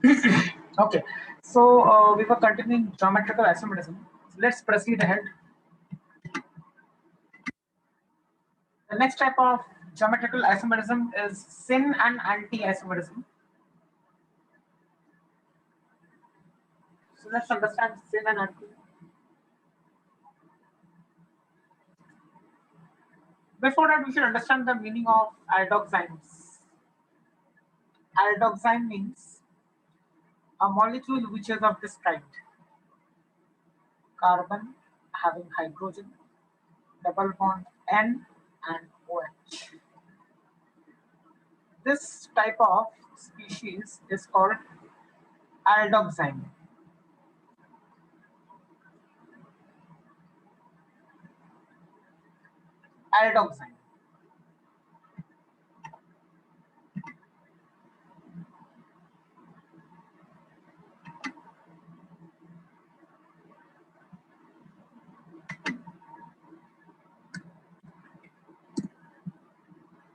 Okay, so we were continuing geometrical isomerism. So let's proceed ahead. The next type of geometrical isomerism is syn and anti-isomerism. So let's understand syn and anti. Before that, we should understand the meaning of aldoxymes. Aldoxyme means a molecule which is of this kind: carbon having hydrogen, double bond N and OH. This type of species is called aldoxyme. Aldoxyme.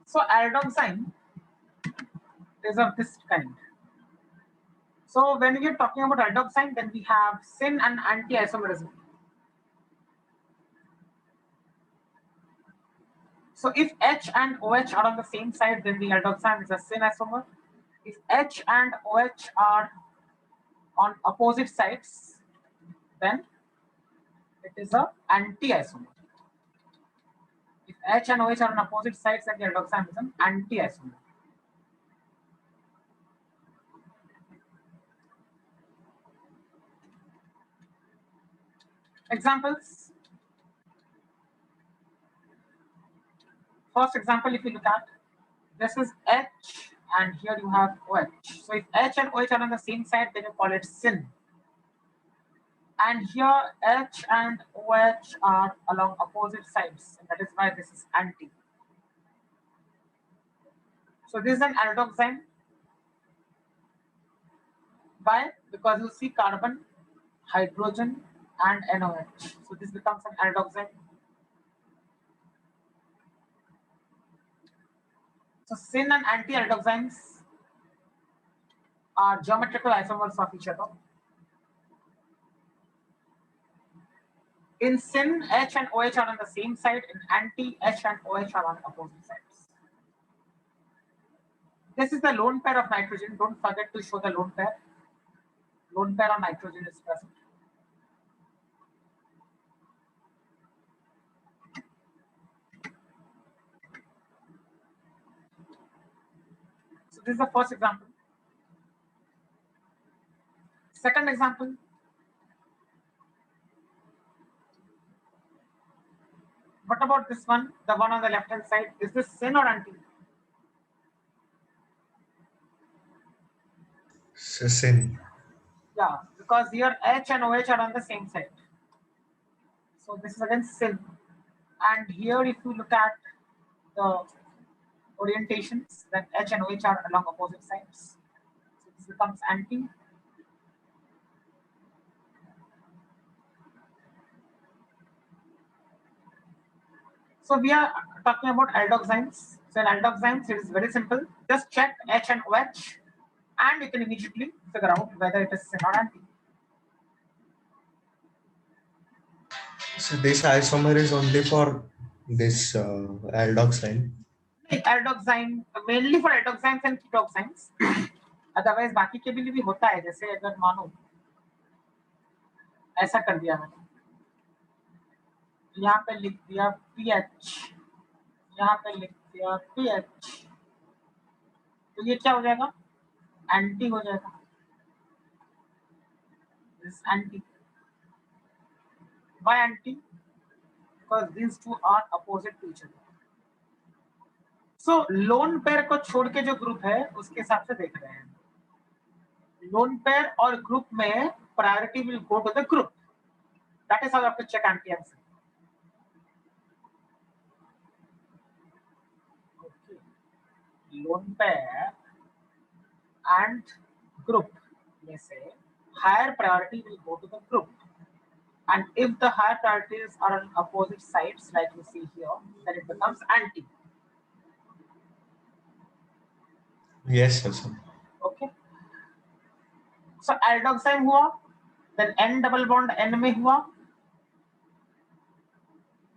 So aldoxyme is of this kind. So when we are talking about aldoxyme, then we have syn and anti-isomerism. So if H and OH are on the same side, then the aldoxyme is a syn isomer. If H and OH are on opposite sides, then it is a anti-isomer. If H and OH are on opposite sides, then the aldoxyme is an anti-isomer. Examples. First example, if you look at, this is H and here you have OH. So if H and OH are on the same side, then you call it syn. And here H and OH are along opposite sides, and that is why this is anti. So this is an aldoxyme. Why? Because you see carbon, hydrogen, and NOH. So this becomes an aldoxyme. So syn and anti-aldoxymes are geometrical isomers of each other. In syn, H and OH are on the same side. In anti, H and OH are on opposite sides. This is the lone pair of nitrogen. Don't forget to show the lone pair. Lone pair of nitrogen is present. So this is the first example. Second example. What about this one? The one on the left hand side. Is this syn or anti? Syn. Yeah, because here H and OH are on the same side. So this is again syn. And here if you look at the orientations, then H and OH are along opposite sides. So this becomes anti. So we are talking about aldoxymes. So in aldoxymes, it is very simple. Just check H and OH, and you can immediately figure out whether it is syn or anti. So this isomer is only for this aldoxyme. Aldoxyme mainly for aldoxymes and ketoxymes. Otherwise बाकी के लिए भी होता है, जैसे अगर मानो ऐसा कर दिया मैंने, यहाँ पे लिख दिया पीएच, यहाँ पे लिख दिया पीएच, तो ये क्या हो जाएगा? एंटी हो जाएगा. This anti. Why anti? Because these two are opposite to each other. So lone pair को छोड़ के जो ग्रुप है उसके हिसाब से देख रहे हैं. लोन पेयर और ग्रुप में priority will go to the group. That is how you have to check anti and syn. Lone pair and group may say higher priority will go to the group, and if the higher priorities are on opposite sides like you see here, then it becomes anti. Yes, sir. Okay, So aldoxym हुआ, then N double bond N में हुआ.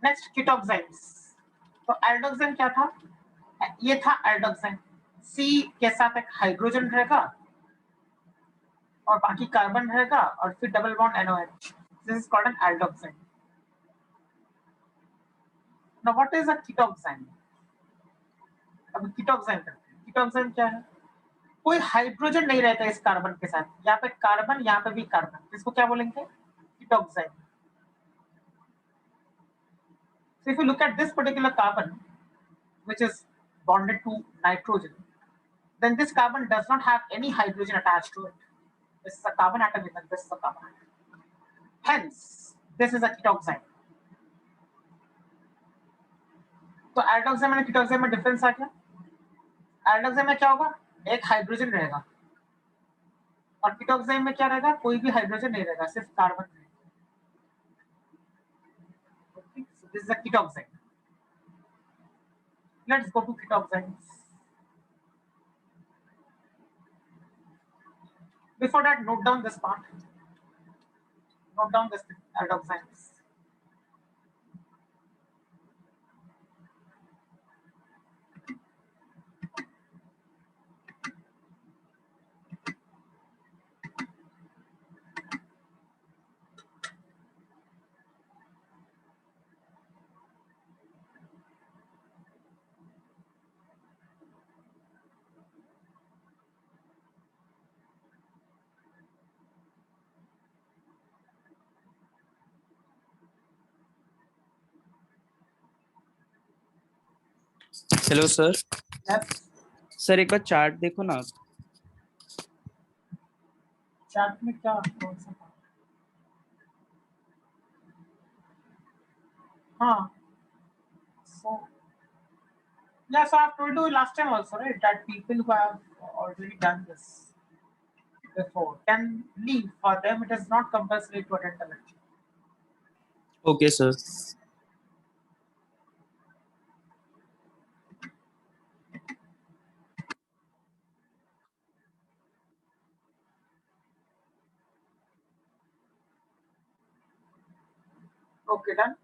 Next ketoxymes. तो aldoxym क्या था? ये था aldoxym. C के साथ एक हाइड्रोजन रहेगा और बाकी कार्बन रहेगा और फिर double bond NOH. This is called an aldoxym. Now what is a ketoxym? अब ketoxym करते हैं. Ketoxym क्या है? कोई हाइड्रोजन नहीं रहता इस कार्बन के साथ. यहाँ पे कार्बन, यहाँ पे भी कार्बन. इसको क्या बोलेंगे? Ketoxym. So if you look at this particular carbon, which is bonded to nitrogen, then this carbon does not have any hydrogen attached to it. This is a carbon atom, and this is a carbon atom. Hence, this is a ketoxym. तो aldoxym और ketoxym में difference आ गया. aldoxym में क्या होगा? एक hydrogen रहेगा और ketoxym में क्या रहेगा? कोई भी हाइड्रोजन नहीं रहेगा, सिर्फ कार्बन रहेगा. Okay, so this is a ketoxym. Let's go to ketoxymes. Before that, note down this part. Note down this aldoxymes. Hello sir. Yes. Sir एक बार चार्ट देखो ना. चार्ट में क्या कौन सा? हाँ. So yeah, so I've told you last time also, right, that people who have already done this before can leave. For them, it is not compulsory to attend the lecture. Okay sir. Okay, done.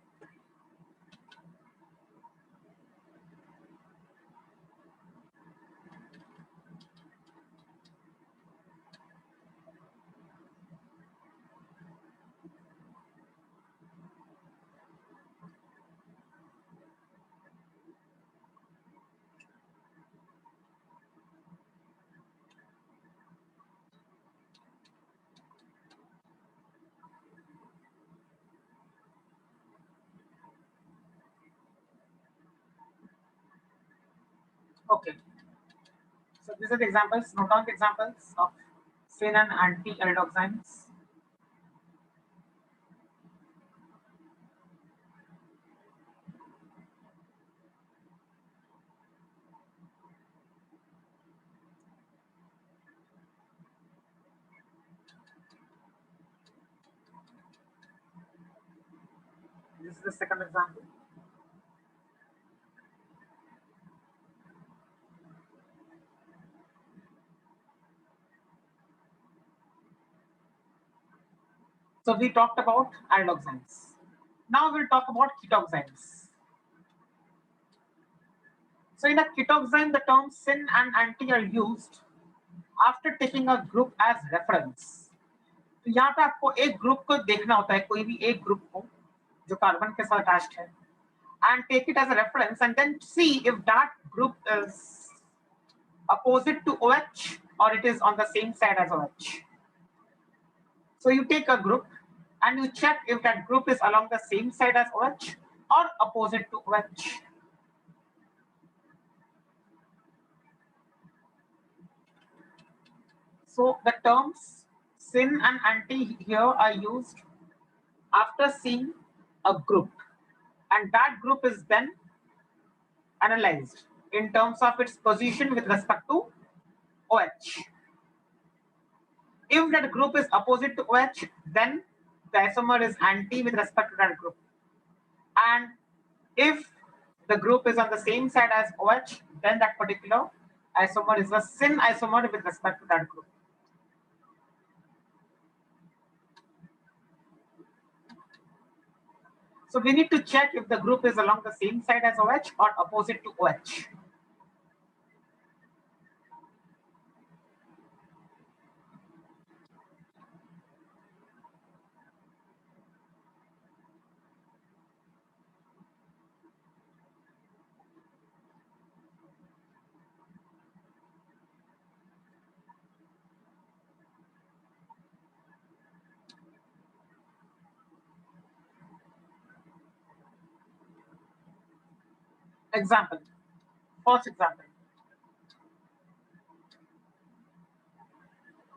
Okay. So these are the examples. Note down the examples of syn and anti-aldoxymes. This is the second example. So we talked about aldoxymes. Now we'll talk about ketoxymes. So in a ketoxyme, the terms syn and anti are used after taking a group as reference. तो यहाँ पे आपको एक group को देखना होता है, कोई भी एक ग्रुप को जो कार्बन के साथ अटैच्ड है, and take it as a reference and then see if that group is opposite to OH or it is on the same side as OH. So you take a group and you check if that group is along the same side as OH or opposite to OH. So the terms syn and anti here are used after seeing a group, and that group is then analyzed in terms of its position with respect to OH. If that group is opposite to OH, then the isomer is anti with respect to that group. And if the group is on the same side as OH, then that particular isomer is a syn isomer with respect to that group. So we need to check if the group is along the same side as OH or opposite to OH. Example. First example.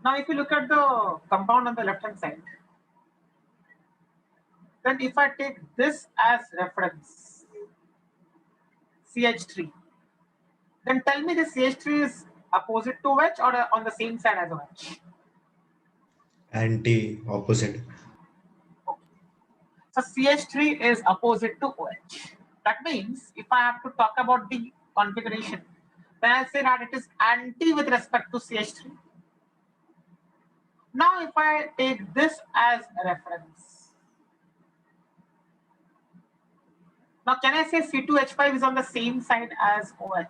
Now, if you look at the compound on the left hand side, then if I take this as reference, CH3, then tell me the CH3 is opposite to OH or on the same side as OH? Anti opposite. So CH3 is opposite to OH. That means if I have to talk about the configuration, then I say that it is anti with respect to CH3. Now, if I take this as a reference, now can I say C2H5 is on the same side as OH?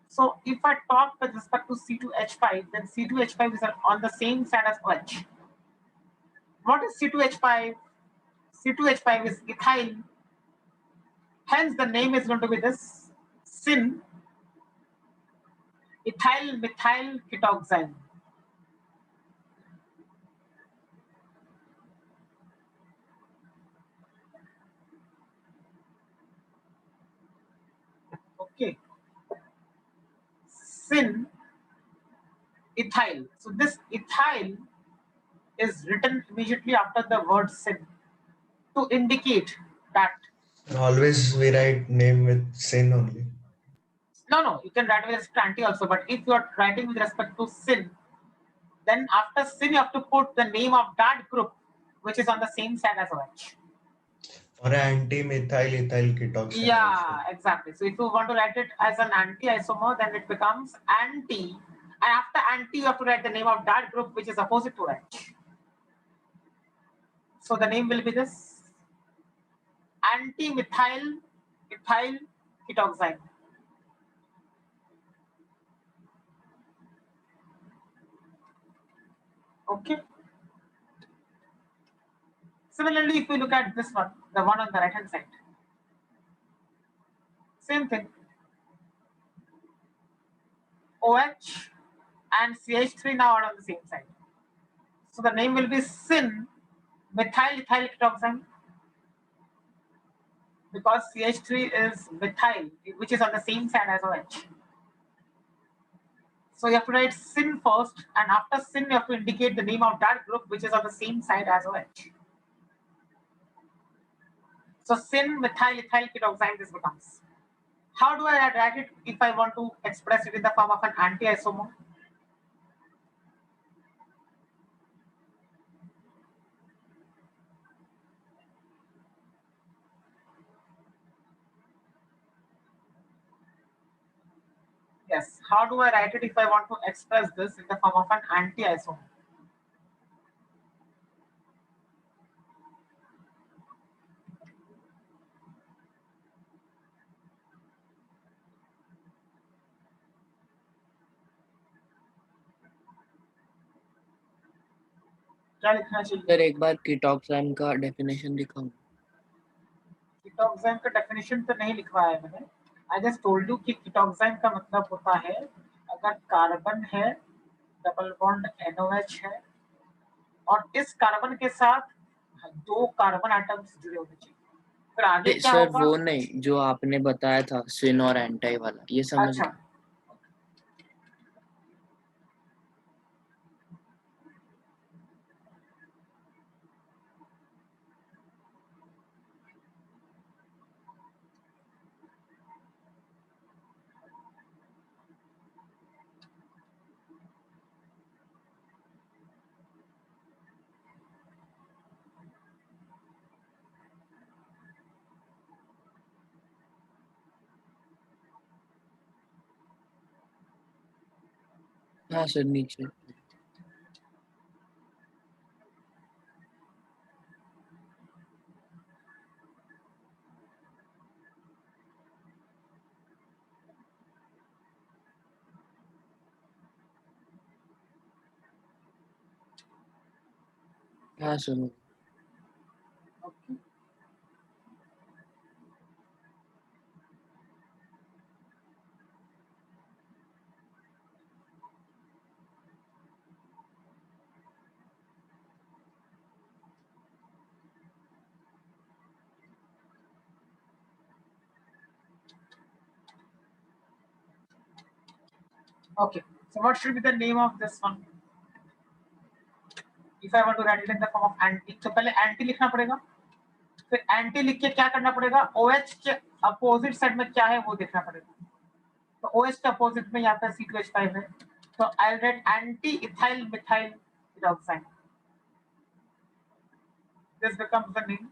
So if I talk with respect to C2H5, then C2H5 is on the same side as OH. What is C2H5? C2H5 is ethyl. Hence, the name is going to be this syn ethyl methyl ketoxime. Okay. Syn ethyl. So this ethyl is written immediately after the word syn to indicate that. Always we write name with sin only. No, you can write with respect to anti also, but if you are writing with respect to syn, then after syn you have to put the name of that group which is on the same side as OH. Or anti-methyl ethyl ketoxide. Yeah, exactly. So if you want to write it as an anti-isomer, then it becomes anti. And after anti, you have to write the name of that group which is opposite to OH. So the name will be this anti-methyl ethyl ketoxide. Okay. Similarly, if we look at this one, the one on the right hand side, same thing. OH and CH3 now are on the same side. So the name will be syn methyl ethyl ketoxide because CH3 is methyl, which is on the same side as OH. So you have to write syn first, and after syn, you have to indicate the name of that group which is on the same side as OH. So syn methyl ethyl ketoxide this becomes. How do I write it if I want to express it in the form of an anti-isomer? Yes, how do I write it if I want to express this in the form of an anti-isomer? क्या लिखना चाहिए? Sir एक बार कीटॉक्साइम का definition दिखाओ. कीटोक्साइम का definition तो नहीं लिखवाया है मैंने. आई जस्ट टोल्ड यू कि कीटोक्साइम का मतलब होता है अगर कार्बन है, डबल बॉन्ड NOH है और इस कार्बन के साथ दो कार्बन एटम्स जुड़े होने चाहिए. फिर आगे क्या सर होगा? वो नहीं जो आपने बताया था सिन और एंटी वाला, ये समझ अच्छा, हाँ सर नीचे. हाँ सुनो। Okay, okay. So what should be the name of this one? If I want to write it in the form of anti, तो पहले anti लिखना पड़ेगा, फिर anti लिख के क्या करना पड़ेगा, OH के अपोजिट साइड में क्या है वो देखना पड़ेगा। तो OH के अपोजिट में यहाँ पे C2H5 है, तो I'll write anti ethyl methyl hydroxide. This becomes the name.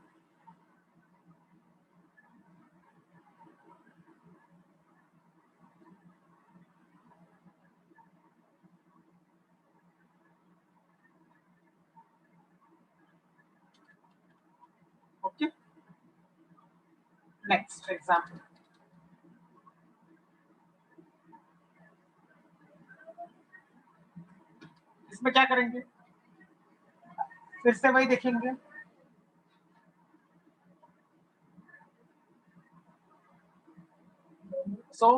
Okay. Next example. इसमें क्या करेंगे, फिर से वही देखेंगे। So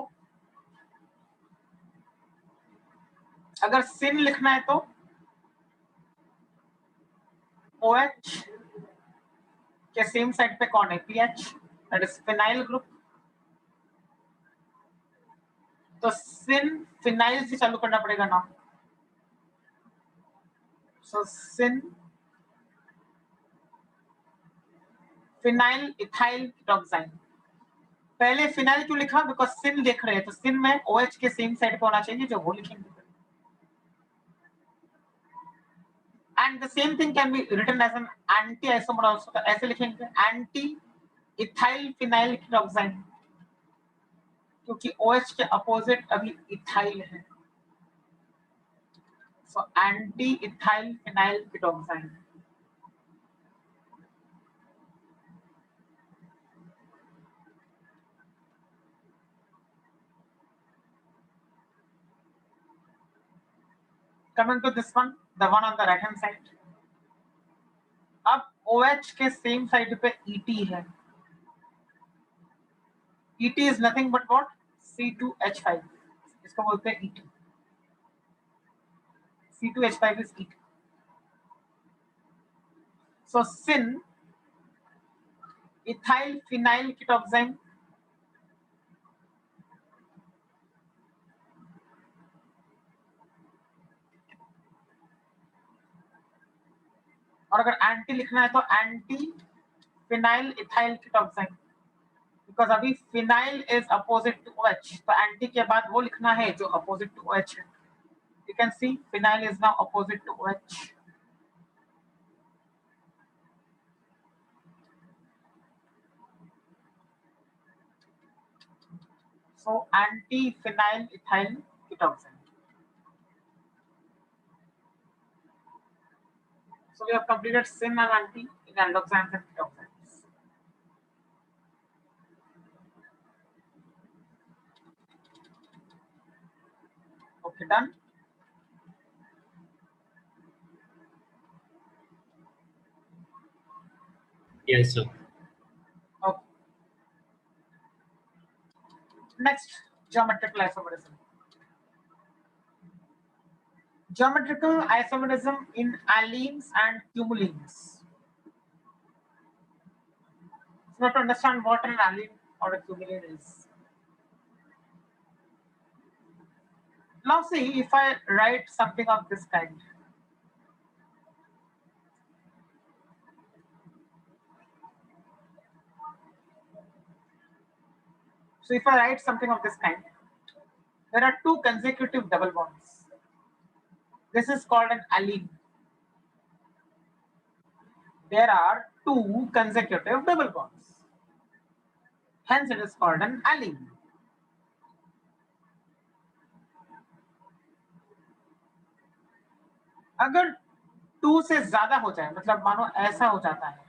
अगर सिन लिखना है तो OH के सेम साइड पे कौन है, PH, that is phenyl group. तो सिन फिनाइल से चालू करना पड़ेगा ना, सो सिन फिनाइल इथाइल कीटोक्साइन। पहले फिनाइल क्यों लिखा, बिकॉज सिन देख रहे हैं, तो सिन में OH के सेम साइड पे होना चाहिए, जो वो लिखेंगे। And the same thing can be written as an anti isomer also, तो ऐसे लिखेंगे एंटी इथाइल फिनाइल कीटोक्साइन, क्योंकि OH के अपोजिट अभी इथाइल है, so anti ethyl phenyl ketoxime. Coming to this one, the one on the right hand side. अब OH के same side पे ET है। ET is nothing but what? C2H5. इसको बोलते हैं ET. C2H5 is ET. So sin ethyl phenyl ketoxime और अगर anti लिखना है तो anti phenyl ethyl ketoxime, because अभी phenyl is opposite to OH, तो एंटी के बाद वो लिखना है जो अपोजिट टू OH है। You can see phenyl is now opposite to OH. So anti-phenyl ethyl ketoxide. So we have completed syn and anti in aldoxans and ketoxines. Okay, done. Yes, sir. Okay. Next, geometrical isomerism. Geometrical isomerism in allenes and cumulines. So now to understand what an allene or a cumulene is. Now see, if I write something of this kind. So if I write something of this kind, there are two consecutive double bonds. This is called an allene. There are two consecutive double bonds. Hence it is called an allene. अगर 2 से ज्यादा हो जाए, मतलब मानो ऐसा हो जाता है,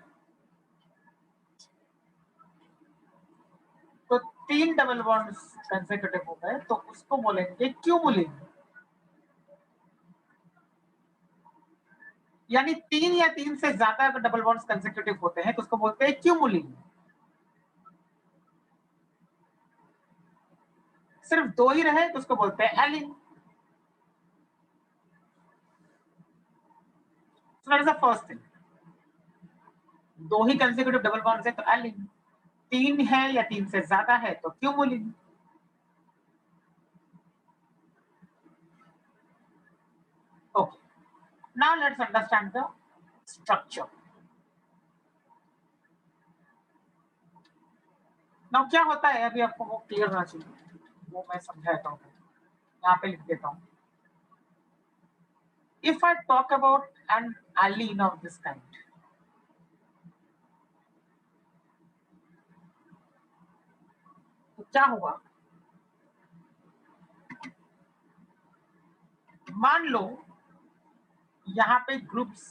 तो 3 डबल बॉन्ड्स कंसेक्यूटिव हो गए, तो उसको बोलेंगे क्यूमुलिन। यानी 3 या 3 से ज्यादा अगर डबल बॉन्ड्स कंसेक्यूटिव होते हैं तो उसको बोलते हैं क्यूमुलिन। सिर्फ 2 ही रहे तो उसको बोलते हैं allene. So that is the first thing. 2 ही कंसेक्यूटिव डबल बॉन्ड्स है तो एलिन, 3 है या 3 से ज्यादा है तो cumulene. Okay. Now let's understand the structure. Now क्या होता है, अभी आपको वो क्लियर होना चाहिए, वो मैं समझाता हूँ, यहाँ पे लिख देता हूँ। If I talk about an alene of this kind, तो क्या होगा, मान लो यहाँ पे ग्रुप्स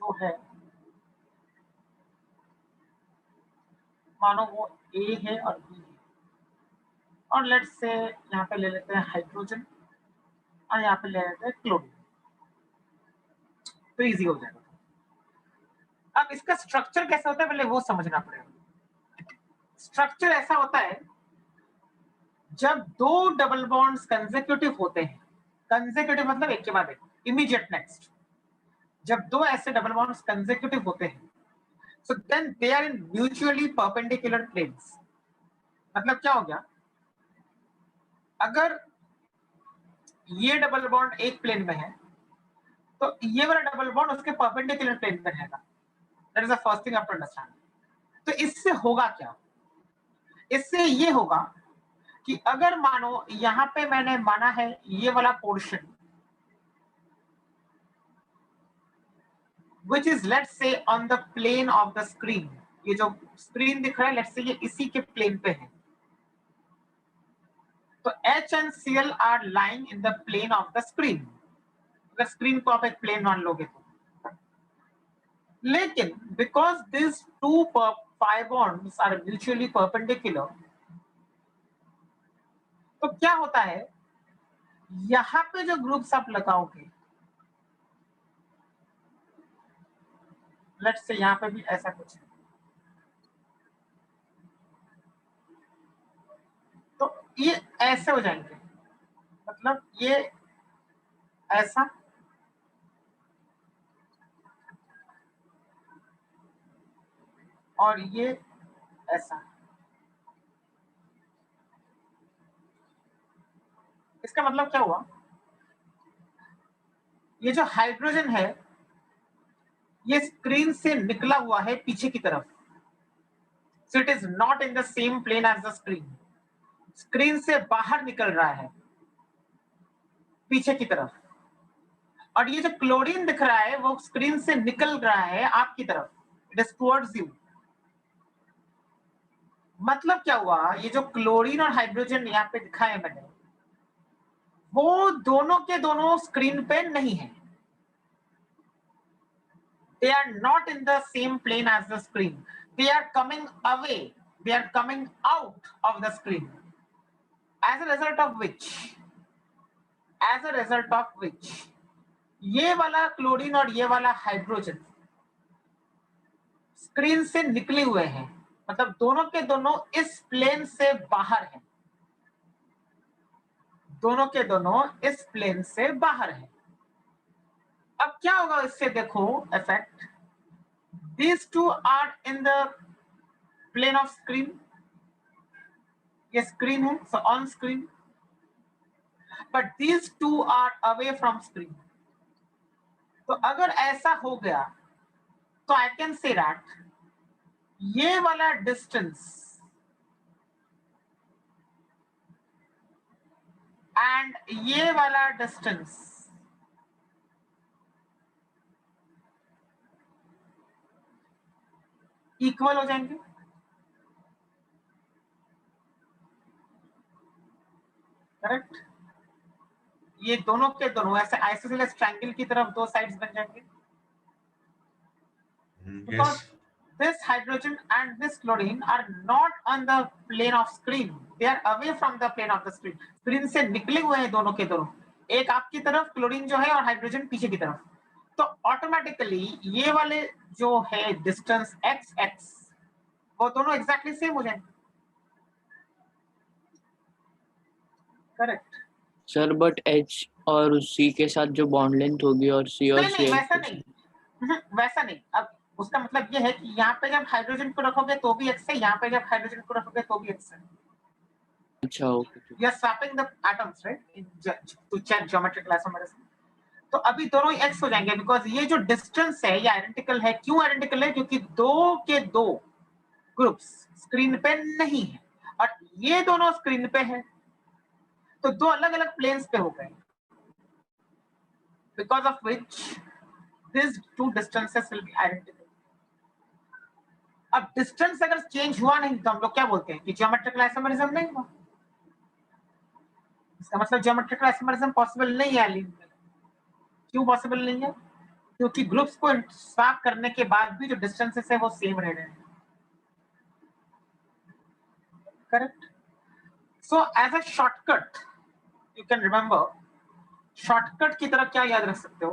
जो है, मानो वो ए है और बी है, और लेट्स से यहाँ पे ले लेते हैं हाइड्रोजन और यहाँ पे ले लेते हैं क्लोरीन, तो इजी हो जाएगा। अब इसका स्ट्रक्चर कैसा होता है पहले वो समझना पड़ेगा। स्ट्रक्चर ऐसा होता है, जब 2 डबल बॉन्ड्स कंसेक्यूटिव होते हैं, कंसेक्यूटिव मतलब एक के बाद एक, इमीडिएट नेक्स्ट, जब 2 ऐसे डबल बॉन्ड्स कंसेक्यूटिव होते हैं, so then they are in mutually perpendicular planes। मतलब क्या हो गया, अगर ये डबल बॉन्ड एक प्लेन में है तो ये वाला डबल बॉन्ड उसके परपेंडिकुलर प्लेन में रहेगा। That is the first thing आप अंडरस्टैंड। तो इससे होगा क्या, इससे ये होगा कि अगर मानो यहां पे मैंने माना है ये वाला portion which is let's say on the plane of the screen, ये जो स्क्रीन दिख रहा है लेट्स से ये इसी के प्लेन पे है, तो H and Cl are lying in the plane of the screen। अगर स्क्रीन को आप एक प्लेन मान लोगे तो, लेकिन because these 2 pi bonds are mutually perpendicular, तो क्या होता है, यहां पे जो ग्रुप्स आप लगाओगे, लेट्स से यहां पे भी ऐसा कुछ है, तो ये ऐसे हो जाएंगे, मतलब ये ऐसा और ये ऐसा। इसका मतलब क्या हुआ, ये जो हाइड्रोजन है ये स्क्रीन से निकला हुआ है पीछे की तरफ, so it is not in the same plane as the screen. Screen से बाहर निकल रहा है पीछे की तरफ, और ये जो क्लोरीन दिख रहा है वो स्क्रीन से निकल रहा है आपकी तरफ, इट इज टुवर्ड्स यू। मतलब क्या हुआ, ये जो क्लोरीन और हाइड्रोजन यहाँ पे दिखाए मैंने, वो दोनों के दोनों स्क्रीन पे नहीं है, they are not in the same plane as the screen, they are coming away, they are coming out of the screen, as a result of which ये वाला क्लोरीन और ये वाला हाइड्रोजन स्क्रीन से निकले हुए हैं, मतलब दोनों के दोनों इस प्लेन से बाहर हैं, दोनों के दोनों इस प्लेन से बाहर हैं। अब क्या होगा इससे, देखो effect, these 2 are in the plane of screen, ये स्क्रीन है, so on screen, but these 2 are away from screen। तो अगर ऐसा हो गया तो I can say that ये वाला डिस्टेंस एंड ये वाला डिस्टेंस इक्वल हो जाएंगे। करेक्ट, ये दोनों के दोनों ऐसे आइसोसेलेस ट्रायंगल की तरफ 2 साइड्स बन जाएंगे, because this hydrogen and this chlorine are not on the plane of screen, they are away from the plane of the screen। Screen से निकले हुए हैं दोनों के दोनों, एक आपकी तरफ क्लोरीन जो है और हाइड्रोजन पीछे की तरफ। तो ऑटोमेटिकली ये वाले जो है डिस्टेंस एक्स एक्स वो दोनों एग्जैक्टली सेम हो जाएंगे। करेक्ट। सर बट एच और सी के साथ जो बॉन्ड लेंथ होगी और सी और नहीं सी नहीं वैसा नहीं, वैसा नहीं। अब उसका मतलब ये है कि यहाँ पे जब हाइड्रोजन को रखोगे तो भी एक्स है, यहाँ पे जब हाइड्रोजन को रखोगे तो भी एक्स है। अच्छा okay. You are swapping the atoms right to check geometrical isomerism. तो अभी दोनों ही एक्स हो जाएंगे बिकॉज ये जो डिस्टेंस है ये आइडेंटिकल है। क्यों आइडेंटिकल है? क्योंकि दो के दो ग्रुप्स स्क्रीन पे नहीं है और ये दोनों स्क्रीन पे है, तो दो अलग अलग प्लेन्स पे हो गए, because of which this two distances will be identical. अब डिस्टेंस अगर चेंज हुआ नहीं तो हम लोग क्या बोलते हैं कि ज्योमेट्रिकल आइसोमेरिज्म नहीं हुआ। इसका मतलब ज्योमेट्रिकल आइसोमेरिज्म पॉसिबल नहीं है एलिन में। क्यों पॉसिबल नहीं है? क्योंकि ग्रुप्स को स्वैप करने के बाद भी जो डिस्टेंसेस है वो सेम रह रहे हैं। Correct. So as a shortcut you can remember, shortcut की तरफ क्या याद रख सकते हो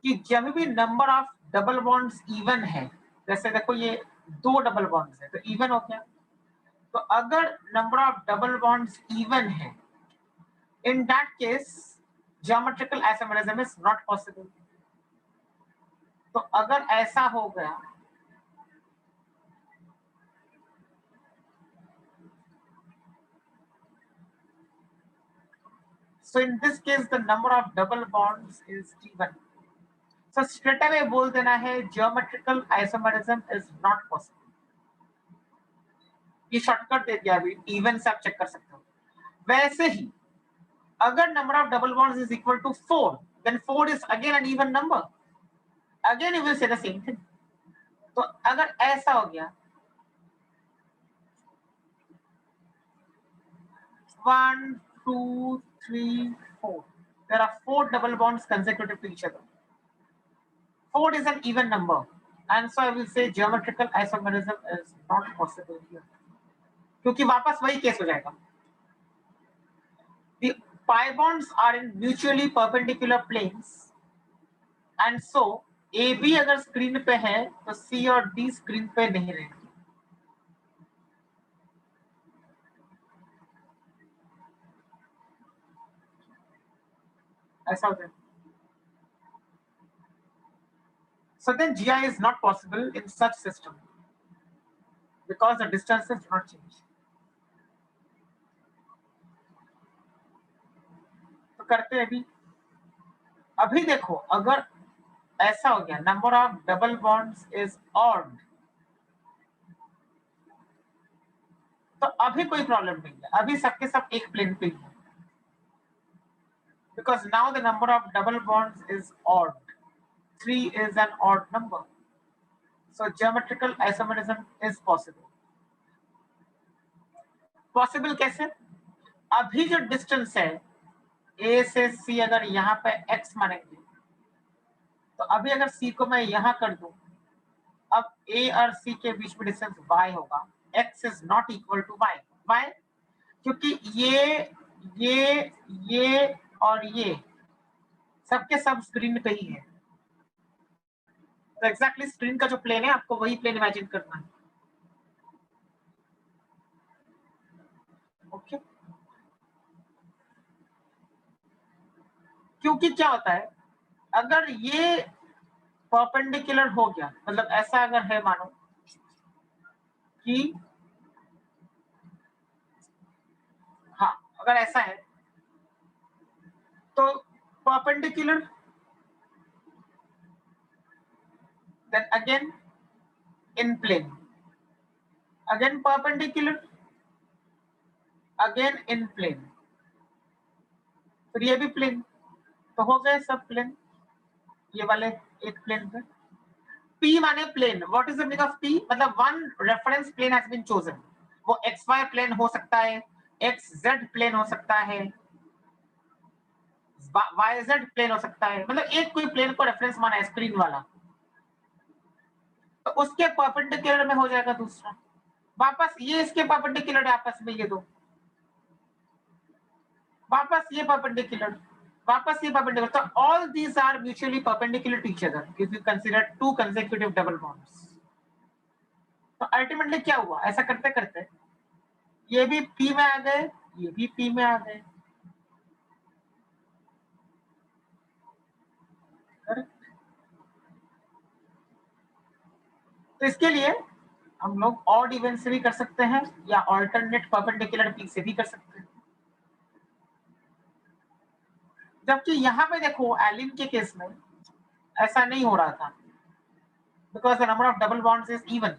कि जब भी number of double bonds even है, जैसे देखो ये दो डबल बॉन्ड्स है तो इवन हो गया। तो अगर number of double bonds even है, in that case geometrical isomerism is not possible. तो अगर ऐसा हो गया so in this case the number of double bonds is even. So straight away बोल देना है geometrical isomerism is not possible. ये शॉर्टकट दे दिया, अभी इवन से आप चेक कर सकते हो। वैसे ही अगर number of double bonds is equal to 4 then 4 is again an even number, again you will say the same thing. तो अगर ऐसा हो गया 1 2 3 4 there are 4 double bonds consecutive to each other. 4 is an even number and so I will say geometrical isomerism is not possible here, क्योंकि वापस वही case हो जाएगा। The pi bonds are in mutually perpendicular planes and so AB अगर screen पे है तो C और D स्क्रीन पे नहीं रहेंगे। ऐसा हो जाएगा। So then GI is not possible in such system because the distances do not change. तो करते हैं अभी देखो अगर ऐसा हो गया number of double bonds is odd, तो अभी कोई प्रॉब्लम नहीं है, अभी सबके सब एक प्लेन पे है because now the number of double bonds is odd. 3 is an odd number, so geometrical isomerism is possible. Possible कैसे? अभी जो डिस्टेंस है ए से सी अगर यहाँ पे x मानेंगे तो अभी अगर सी को मैं यहाँ कर दूं, अब ए और सी के बीच में डिस्टेंस y होगा, x is not equal to y। Why? क्योंकि ये और ये सबके सब स्क्रीन पे ही है, तो एग्जैक्टली स्क्रीन का जो प्लेन है आपको वही प्लेन इमेजिन करना है। ओके। क्योंकि क्या होता है अगर ये परपेंडिकुलर हो गया, मतलब ऐसा अगर है मानो कि हाँ अगर ऐसा है तो perpendicular then again in plane, again perpendicular, again in plane, फिर ये भी प्लेन, तो हो गए सब प्लेन ये वाले एक प्लेन पे। P माने plane, what is the meaning of P? मतलब one reference plane has been chosen. वो XY प्लेन हो सकता है, XZ प्लेन हो सकता है, YZ प्लेन हो सकता है, मतलब एक कोई प्लेन को रेफरेंस माना है स्क्रीन वाला, तो उसके परपेंडिकुलर में हो जाएगा दूसरा। वापस ये इसके परपेंडिकुलर है आपस में, ये दो वापस ये परपेंडिकुलर, वापस ये परपेंडिकुलर, तो all these are mutually perpendicular to each other if you consider two consecutive double bonds. तो अल्टीमेटली क्या हुआ, ऐसा करते करते ये भी P में आ गए, ये भी P में आ गए। तो इसके लिए हम लोग ऑड इवन से भी कर सकते हैं या ऑल्टरनेट परपेंडिकुलर P से भी कर सकते हैं। जबकि यहाँ पे देखो एलिन के केस में ऐसा नहीं हो रहा था, because the number of double bonds is even.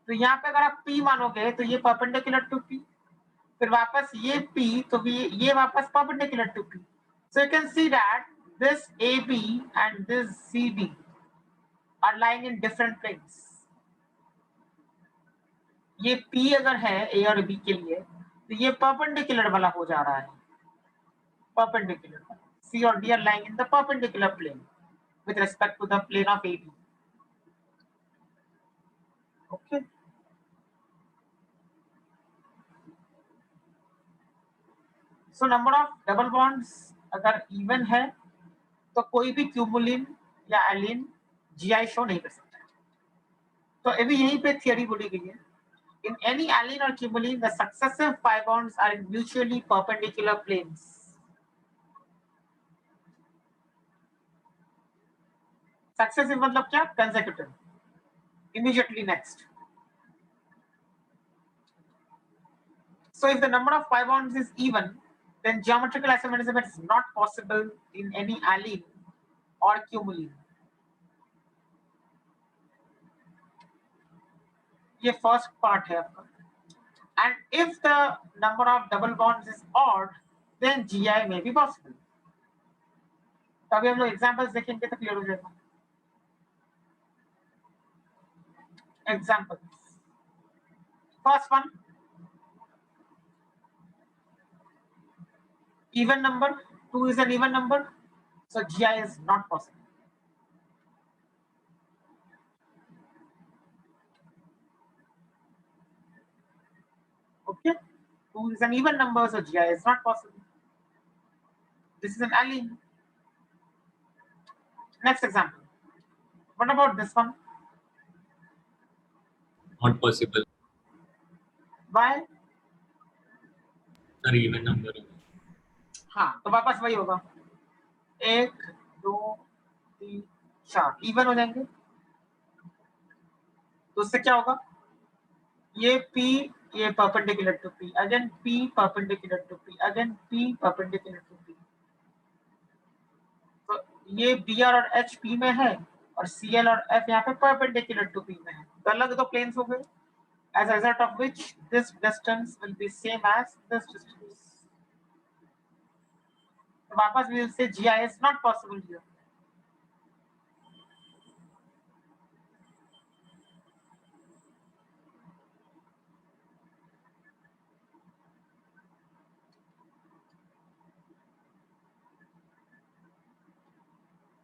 तो यहाँ पे अगर आप P मानोगे तो ये परपेंडिकुलर टू P, फिर वापस ये P तो भी ये वापस perpendicular to P। So you can see that this AB and this CD are lying in different planes. ये P अगर है A और B के लिए तो ये परपेंडिकुलर वाला हो जा रहा है, perpendicular. C or D are lying in the perpendicular plane with respect to the plane of AB. Okay. So number of double bonds अगर even है तो कोई भी क्यूमुलिन या एलिन GI शो नहीं कर सकता। तो अभी यहीं पे थियरी बोली गई है, in any alene or cumulene the successive pi bonds are in mutually perpendicular planes. Successive मतलब क्या, consecutive, immediately next. So if the number of pi bonds is even, then geometrical isomerism is not possible in any alene or cumulene. ये first part है आपका. And if the number of double bonds is odd, then GI may be possible. तो अभी हम लोग examples देखेंगे तो clear हो जाएगा. Examples. First one, even number. 2 is an even number, so GI is not possible. Okay, 2 is an even number, so GI is not possible. This is an alene. Next example. What about this one? Not possible. Why? Sir, even number. हाँ, तो वापस वही होगा, 1 2 3 4 even हो जाएंगे। तो उससे क्या होगा, ये P ये perpendicular to P, again P perpendicular to P, again P perpendicular to P। तो ये Br और H P में है और Cl और F यहाँ पे परपेंडिकुलर टू P में है, तो अलग दो प्लेन्स हो गए, as a result of which this distance will be same as this distance. तो वापस we will say GI is not possible here.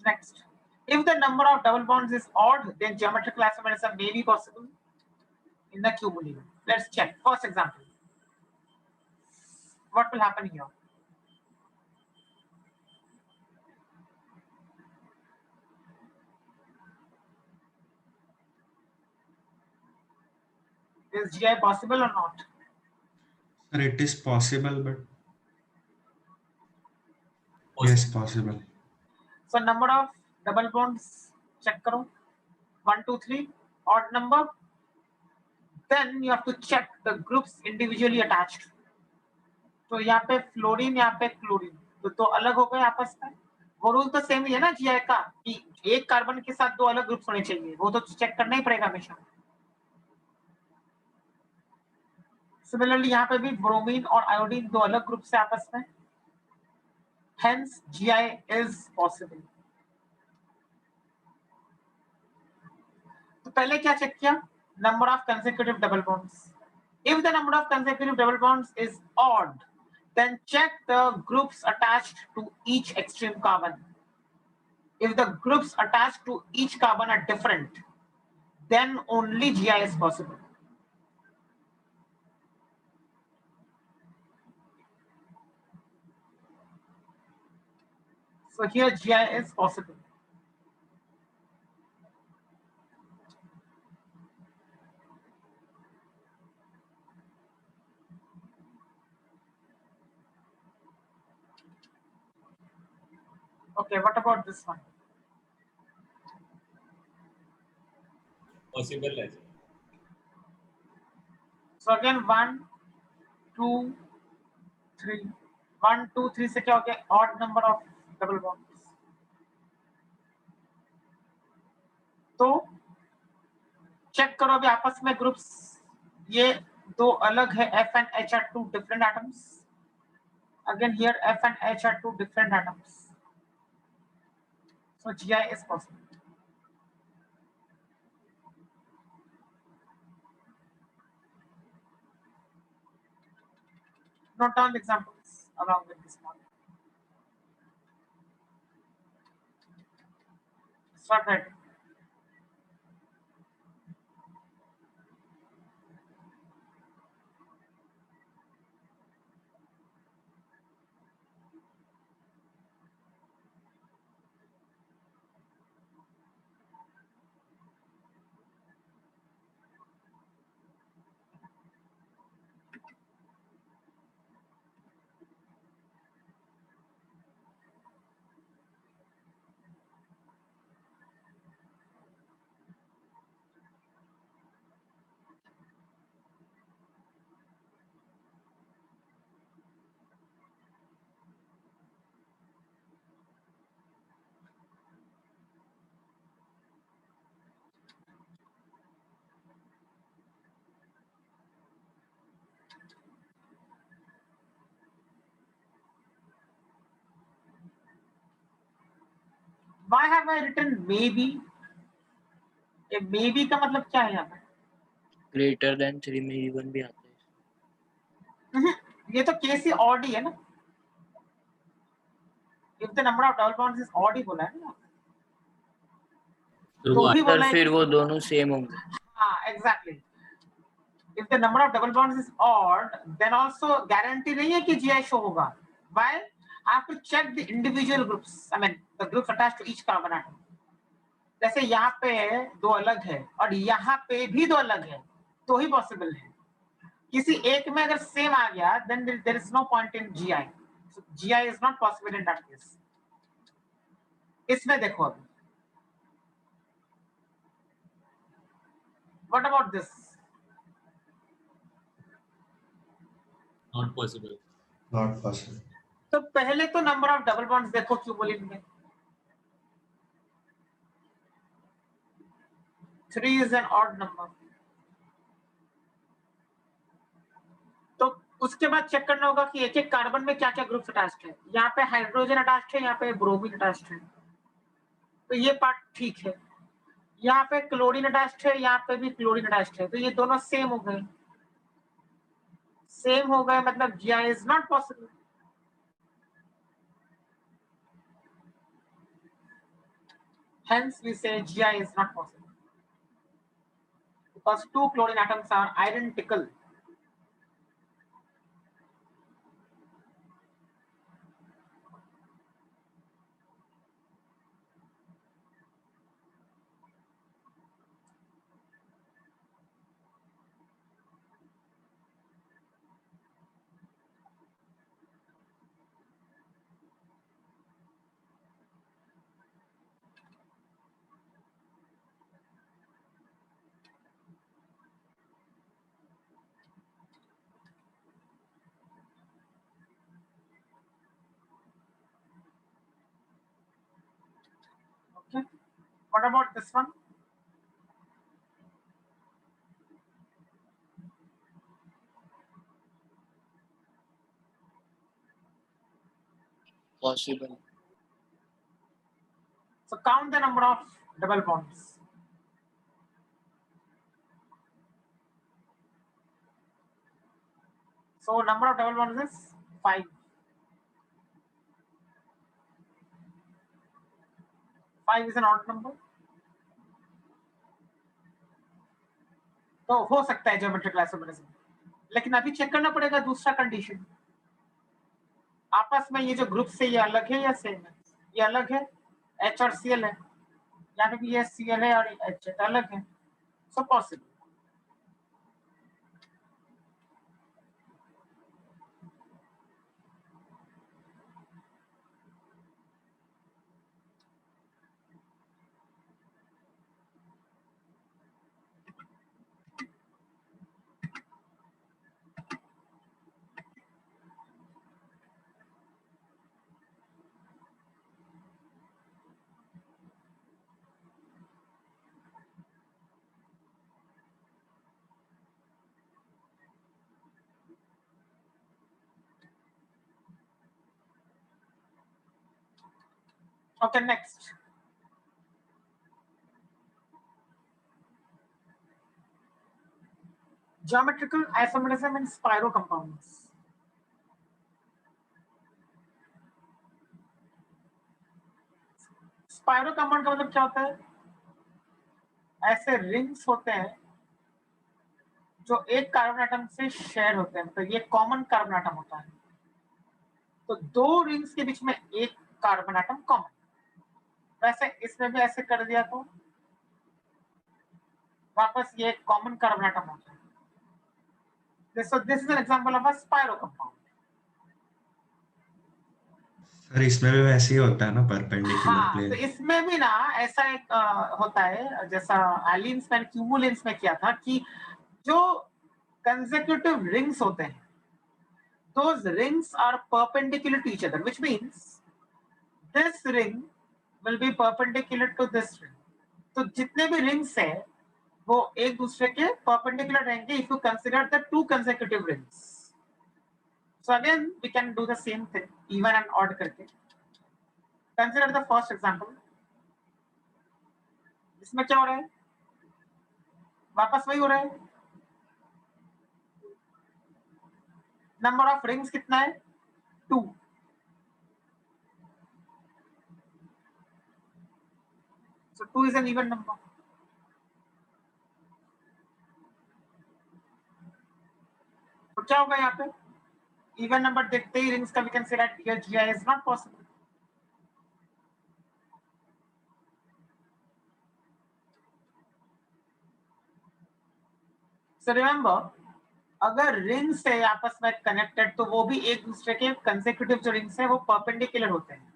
Next, if the number of double bonds is odd, then geometrical isomerism may be possible in the cumulative. Let's check. First example. What will happen here? Is GI possible or not? Sir, it is possible, but Possible. yes, possible. So number of double bonds, check karo. 1, 2, 3, odd number. Then you have to check the groups individually attached. तो यहाँ पे fluorine, यहाँ पे chlorine, तो अलग हो गए आपस में। वो रूल तो सेम ही है ना GI का, कि एक कार्बन के साथ दो अलग ग्रुप्स होने चाहिए, वो तो चेक करना ही पड़ेगा हमेशा। सिमिलरली यहाँ पे भी ब्रोमीन और आयोडीन दो अलग ग्रुप से आपस में, hence GI is possible. तो पहले क्या चेक किया, number of consecutive double bonds. If the number of consecutive double bonds is odd, then check the groups attached to each extreme carbon. If the groups attached to each carbon are different, then only GI is possible. So here GI is possible. Okay, what about this one? Possible as well. So again 1, 2, 3. 1, 2, 3 से क्या हो गया? Odd number of double bonds. तो check करो अभी आपस में groups, ये दो अलग है. F and H are two different atoms. Again here F and H are two different atoms. So GI is possible. Note down the examples along with this model. Start writing. Why have I written maybe? ये maybe का मतलब क्या है यहाँ पे? Greater than 3 में even भी आता है. ये तो केस ही odd ही है ना. If the number of double bonds is odd ही बोला है ना. तो तो वो भी सर बोला है फिर कि वो दोनों सेम होंगे. हाँ exactly. If the number of double bonds is odd, then also guarantee नहीं है कि GI show होगा. Why? I have to check the individual groups. I mean the groups attached to each carbon atom. जैसे यहाँ पे दो अलग है और यहाँ पे भी दो अलग है, तो ही पॉसिबल है. किसी एक में अगर सेम आ गया, then there is no point in GI. So GI is not possible in that case. इसमें देखो अभी. What about this? not possible. Not possible. तो पहले तो नंबर ऑफ डबल बॉन्ड्स देखो क्यूमुलेट में. 3 is an odd number. तो उसके बाद चेक करना होगा कि एक एक कार्बन में क्या क्या ग्रुप्स अटैच्ड है. यहाँ पे हाइड्रोजन अटैच्ड है, यहाँ पे ब्रोमीन अटैच्ड है, तो ये पार्ट ठीक है. यहाँ पे क्लोरीन अटैच्ड है, यहाँ पे भी क्लोरीन अटैच्ड है, तो ये दोनों सेम हो गए. सेम हो गए मतलब GI is not possible. Hence we say GI is not possible because two chlorine atoms are identical. Okay. What about this one? Possible. So count the number of double bonds. So number of double bonds is 5. 5 is an odd number. तो हो सकता है geometric isomerism, लेकिन अभी check करना पड़ेगा दूसरा condition. आपस में ये जो ग्रुप से ये अलग है या सेम है. ये अलग है, H और Cl है, यहाँ पे भी ये Cl है और H है, तो अलग है, so possible. Okay, next. Geometrical isomerism in spiro compounds. Spiro compound का मतलब क्या होता है? ऐसे रिंग्स होते हैं जो एक कार्बन एटम से शेयर होते हैं, तो ये कॉमन कार्बन एटम होता है। तो दो रिंग्स के बीच में एक कार्बन एटम कॉमन, वैसे इसमें भी ऐसे कर दिया तो वापस ये कॉमन कार्बन एटम होता है। So this is an example of a spiro compound. Sir इसमें भी वैसे ही होता है ना, परपेंडिकुलर हाँ, तो प्लेन। इसमें भी ना ऐसा एक होता है, जैसा एलिन्स में क्यूमुलेंस में किया था, कि जो कंसेक्यूटिव रिंग्स होते हैं, those rings are perpendicular to each other, which means this ring will be perpendicular to this ring. तो जितने भी रिंग्स है वो एक दूसरे के perpendicular रहेंगे if you consider the two consecutive rings. So again we can do the same thing, even and odd करके. Consider the first example. इसमें क्या हो रहा है? वापस वही हो रहा है। नंबर ऑफ रिंग्स कितना है? 2. So 2 is an even number. तो क्या होगा यहाँ पे? Even number देखते ही रिंग्स का we can say that here GI is not possible. So remember, अगर रिंग्स है आपस में कनेक्टेड तो वो भी एक दूसरे के कंसेक्यूटिव जो रिंग्स है वो परपेंडिकुलर होते हैं।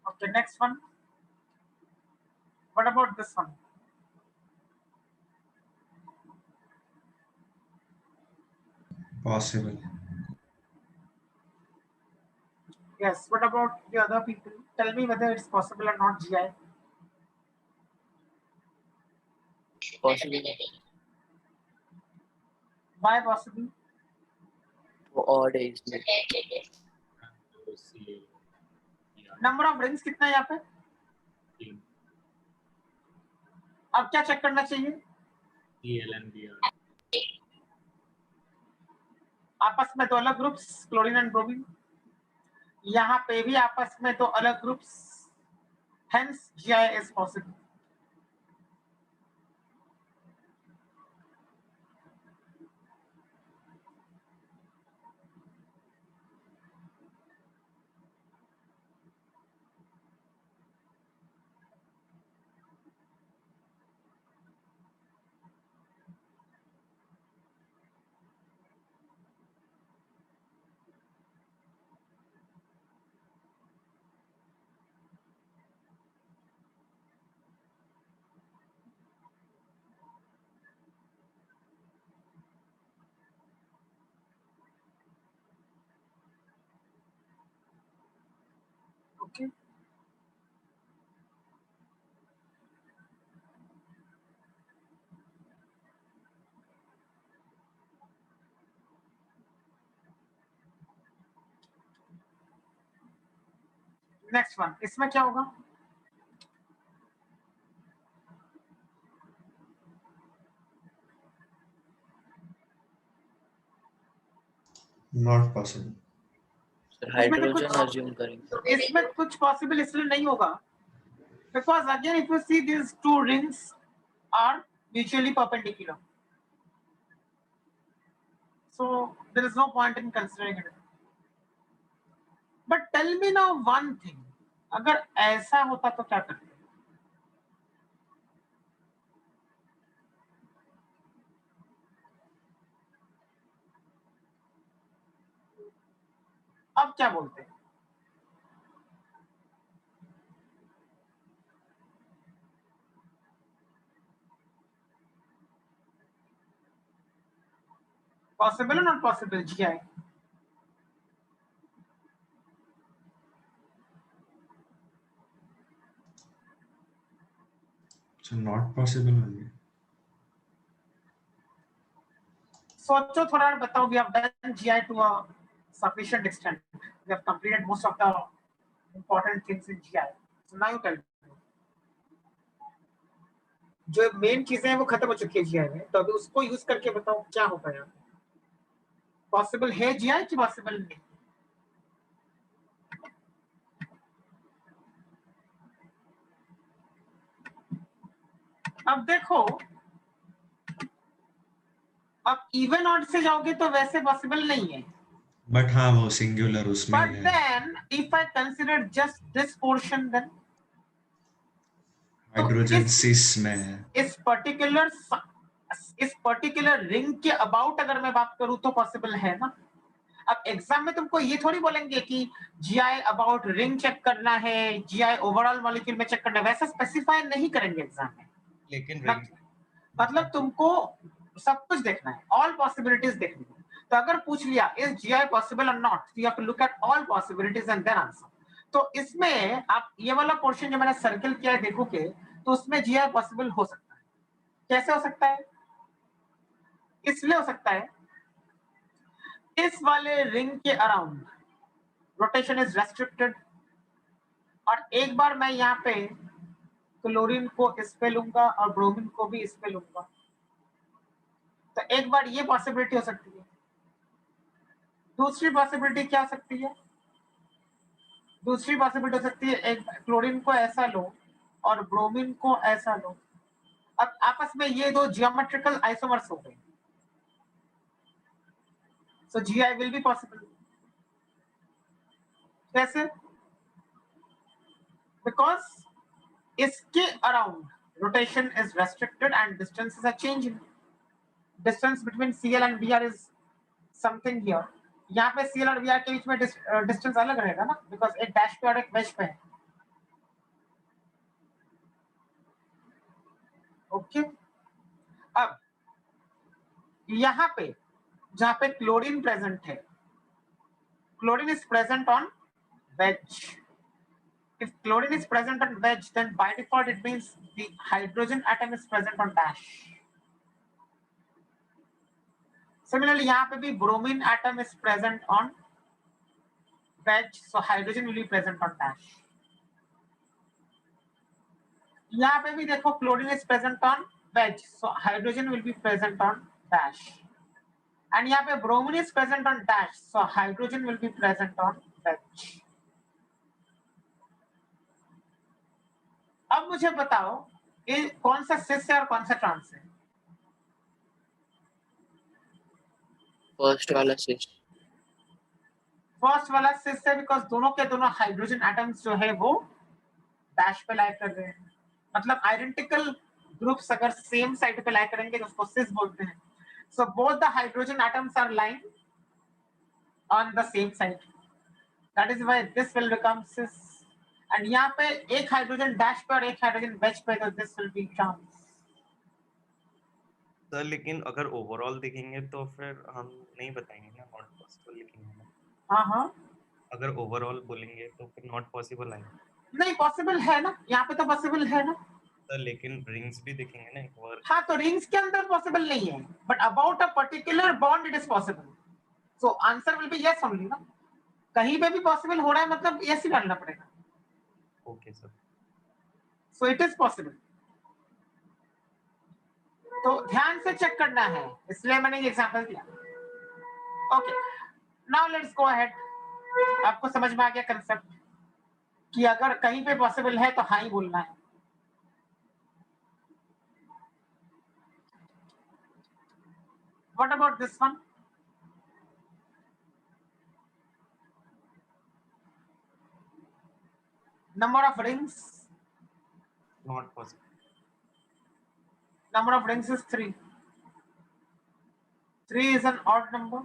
Okay, next one. What about this one? Possible. Yes, what about the other people? Tell me whether it's possible or not, GI. Possible. Why possible? वो odd है इसमें. and CA. Yeah, number of rings कितना है यहाँ पे? 3. अब क्या check करना चाहिए? CL and BR. आपस में दो अलग ग्रुप्स, क्लोरीन एंड ब्रोमीन। यहाँ पे भी आपस में दो अलग groups, hence GI is possible. Next one, इसमें क्या होगा? Not possible. हाइड्रोजन अज्यूम करेंगे। इसमें कुछ पॉसिबल इसलिए नहीं होगा because again if you see these two rings are mutually perpendicular, so there is no point in considering it. But tell me now one thing, अगर ऐसा होता तो क्या करते? अब क्या बोलते हैं? Possible or not possible, GI? So not possible only. सोचो थोड़ा और बताओ. We have done GI to a sufficient extent. We have completed most of the important things in GI. So now you tell me. जो main चीजें हैं वो खत्म हो चुकी है GI में, तो अभी उसको यूज करके बताओ क्या होगा यहाँ. पॉसिबल है GI कि पॉसिबल नहीं? अब देखो, अब इवन ऑड से जाओगे तो वैसे पॉसिबल नहीं है. But हाँ वो singular उसमें But है. then if I consider just this portion, then Hydrogen cis में है. इस पर्टिकुलर रिंग के अबाउट अगर मैं बात करूं तो पॉसिबल है ना. अब एग्जाम में तुमको ये थोड़ी बोलेंगे कि जीआई अबाउट रिंग चेक करना है, जीआई ओवरऑल मॉलिक्यूल में चेक करना है, वैसा स्पेसिफाई नहीं करेंगे एग्जाम में. लेकिन मतलब तुमको सब कुछ देखना है, ऑल पॉसिबिलिटीज देखनी है. तो अगर पूछ लिया इज जीआई पॉसिबल और not, you have to look at all possibilities and then answer. तो इसमें आप ये वाला पोर्शन जो मैंने सर्कल किया है देखोगे तो उसमें जीआई पॉसिबल हो सकता है. कैसे हो सकता है? इसलिए हो सकता है इस वाले रिंग के अराउंड रोटेशन इज रेस्ट्रिक्टेड, और एक बार मैं यहाँ पे क्लोरीन को इस पे लूंगा और ब्रोमीन को भी इस पे लूंगा, तो एक बार ये पॉसिबिलिटी हो सकती है. दूसरी पॉसिबिलिटी क्या हो सकती है? दूसरी पॉसिबिलिटी हो सकती है एक क्लोरीन को ऐसा लो और ब्रोमीन को ऐसा लो. अब आपस में ये दो जियोमेट्रिकल आइसोमर्स हो गए, so GI will be possible. कैसे? Because इसके around rotation is restricted and distances are changing. Distance between Cl and Br is something here. यहाँ पे Cl और Br के बीच में distance अलग रहेगा ना, because एक डैश पे और एक वेज पे है. ओके. अब यहाँ पे जहाँ पे क्लोरीन प्रेजेंट है, chlorine is present on wedge. If chlorine is present on wedge, then by default it means the hydrogen atom is present on dash. Similarly, यहाँ पे भी bromine atom is present on wedge, so hydrogen will be present on dash. यहाँ पे भी देखो chlorine is present on wedge, so hydrogen will be present on dash. And यहाँ पे bromine is present on dash, so hydrogen will be present on wedge. अब मुझे बताओ ये कौन सा सिस है और कौन सा ट्रांस है? फर्स्ट वाला सिस. फर्स्ट वाला सिस है बिकॉज दोनों के दोनों हाइड्रोजन एटम्स जो है वो डैश पे लाई कर रहे हैं. मतलब आइडेंटिकल ग्रुप्स अगर सेम साइड पे लाई करेंगे तो उसको सिस बोलते हैं. So both the hydrogen atoms are lying on the same side, that is why this will become cis. And यहाँ पे एक हाइड्रोजन डैश पे और एक हाइड्रोजन वेज पे, तो this will be trans. Sir लेकिन अगर ओवरऑल देखेंगे तो फिर हम नहीं बताएंगे ना, नॉट पॉसिबल लिखेंगे ना. हाँ अगर ओवरऑल बोलेंगे तो फिर नॉट पॉसिबल आएगा. नहीं, पॉसिबल है ना, यहाँ पे तो पॉसिबल है ना. सर लेकिन रिंग्स भी देखेंगे ना एक बार. हाँ, तो रिंग्स के अंदर पॉसिबल नहीं है, but about a particular bond it is possible. So answer will be yes only ना. कहीं पे भी पॉसिबल हो रहा है मतलब यस ही डालना पड़ेगा. Okay sir. So it is possible. तो ध्यान से चेक करना है, इसलिए मैंने ये एग्जांपल दिया। Okay, now let's go ahead. आपको समझ में आ गया कंसेप्ट कि अगर कहीं पे पॉसिबल है तो हाँ ही बोलना है। What about this one? Number of rings, not possible. number of rings is 3. 3 is an odd number.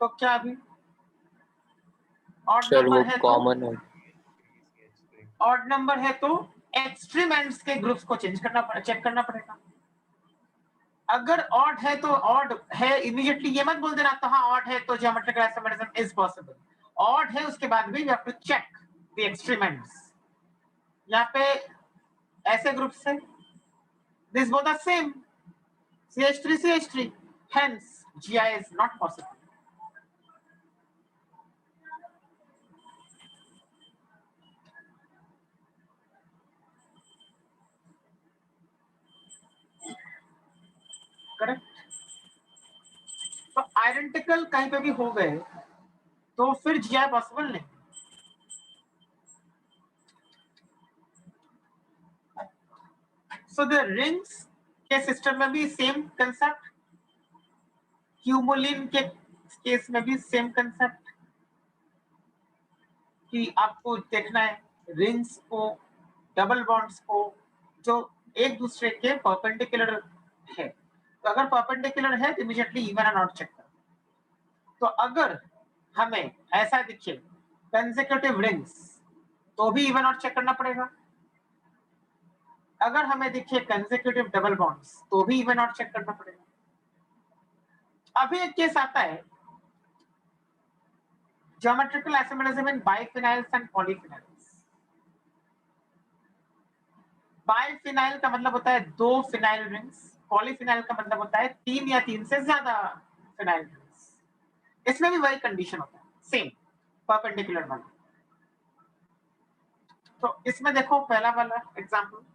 तो क्या अभी odd सर वो number है तो कॉमन है। odd number है तो एक्सट्रीम एंड्स के ग्रुप्स को चेंज करना चेक करना पड़ेगा। अगर odd है तो odd है, इमीडिएटली ये मत बोल देना तो हाँ odd है तो geometrical isomerism is possible. odd है उसके बाद भी we have to check the extreme ends. यहाँ पे ऐसे ग्रुप से this both are same, CH3 CH3, hence GI is not possible. Correct. तो आइडेंटिकल कहीं पे भी हो गए तो फिर जीआई पॉसिबल नहीं। सो द रिंग्स के सिस्टम में भी सेम कंसेप्ट, क्यूमुलिन के केस में भी सेम कंसेप्ट कि आपको देखना है रिंग्स को, डबल बॉन्ड्स को जो एक दूसरे के परपेंडिकुलर है। तो अगर परपेंडिकुलर है तो immediately even and odd check करो। तो अगर हमें ऐसा दिखे कंसेक्यूटिव रिंग्स तो भी इवन ऑड चेक करना पड़ेगा। अगर हमें दिखे कंसेक्यूटिव डबल बॉन्ड्स तो भी इवन ऑड चेक करना पड़ेगा। अभी एक केस आता है geometrical isomerism in biphenyls and polyphenyls. Biphenyl का मतलब होता है 2 फिनाइल रिंग्स, पॉलीफिनाइल का मतलब होता है 3 या 3 से ज्यादा फिनाइल रिंग्स। इसमें भी वही कंडीशन होता है, सेम परपेंडिकुलर वाला। तो इसमें देखो पहला वाला example,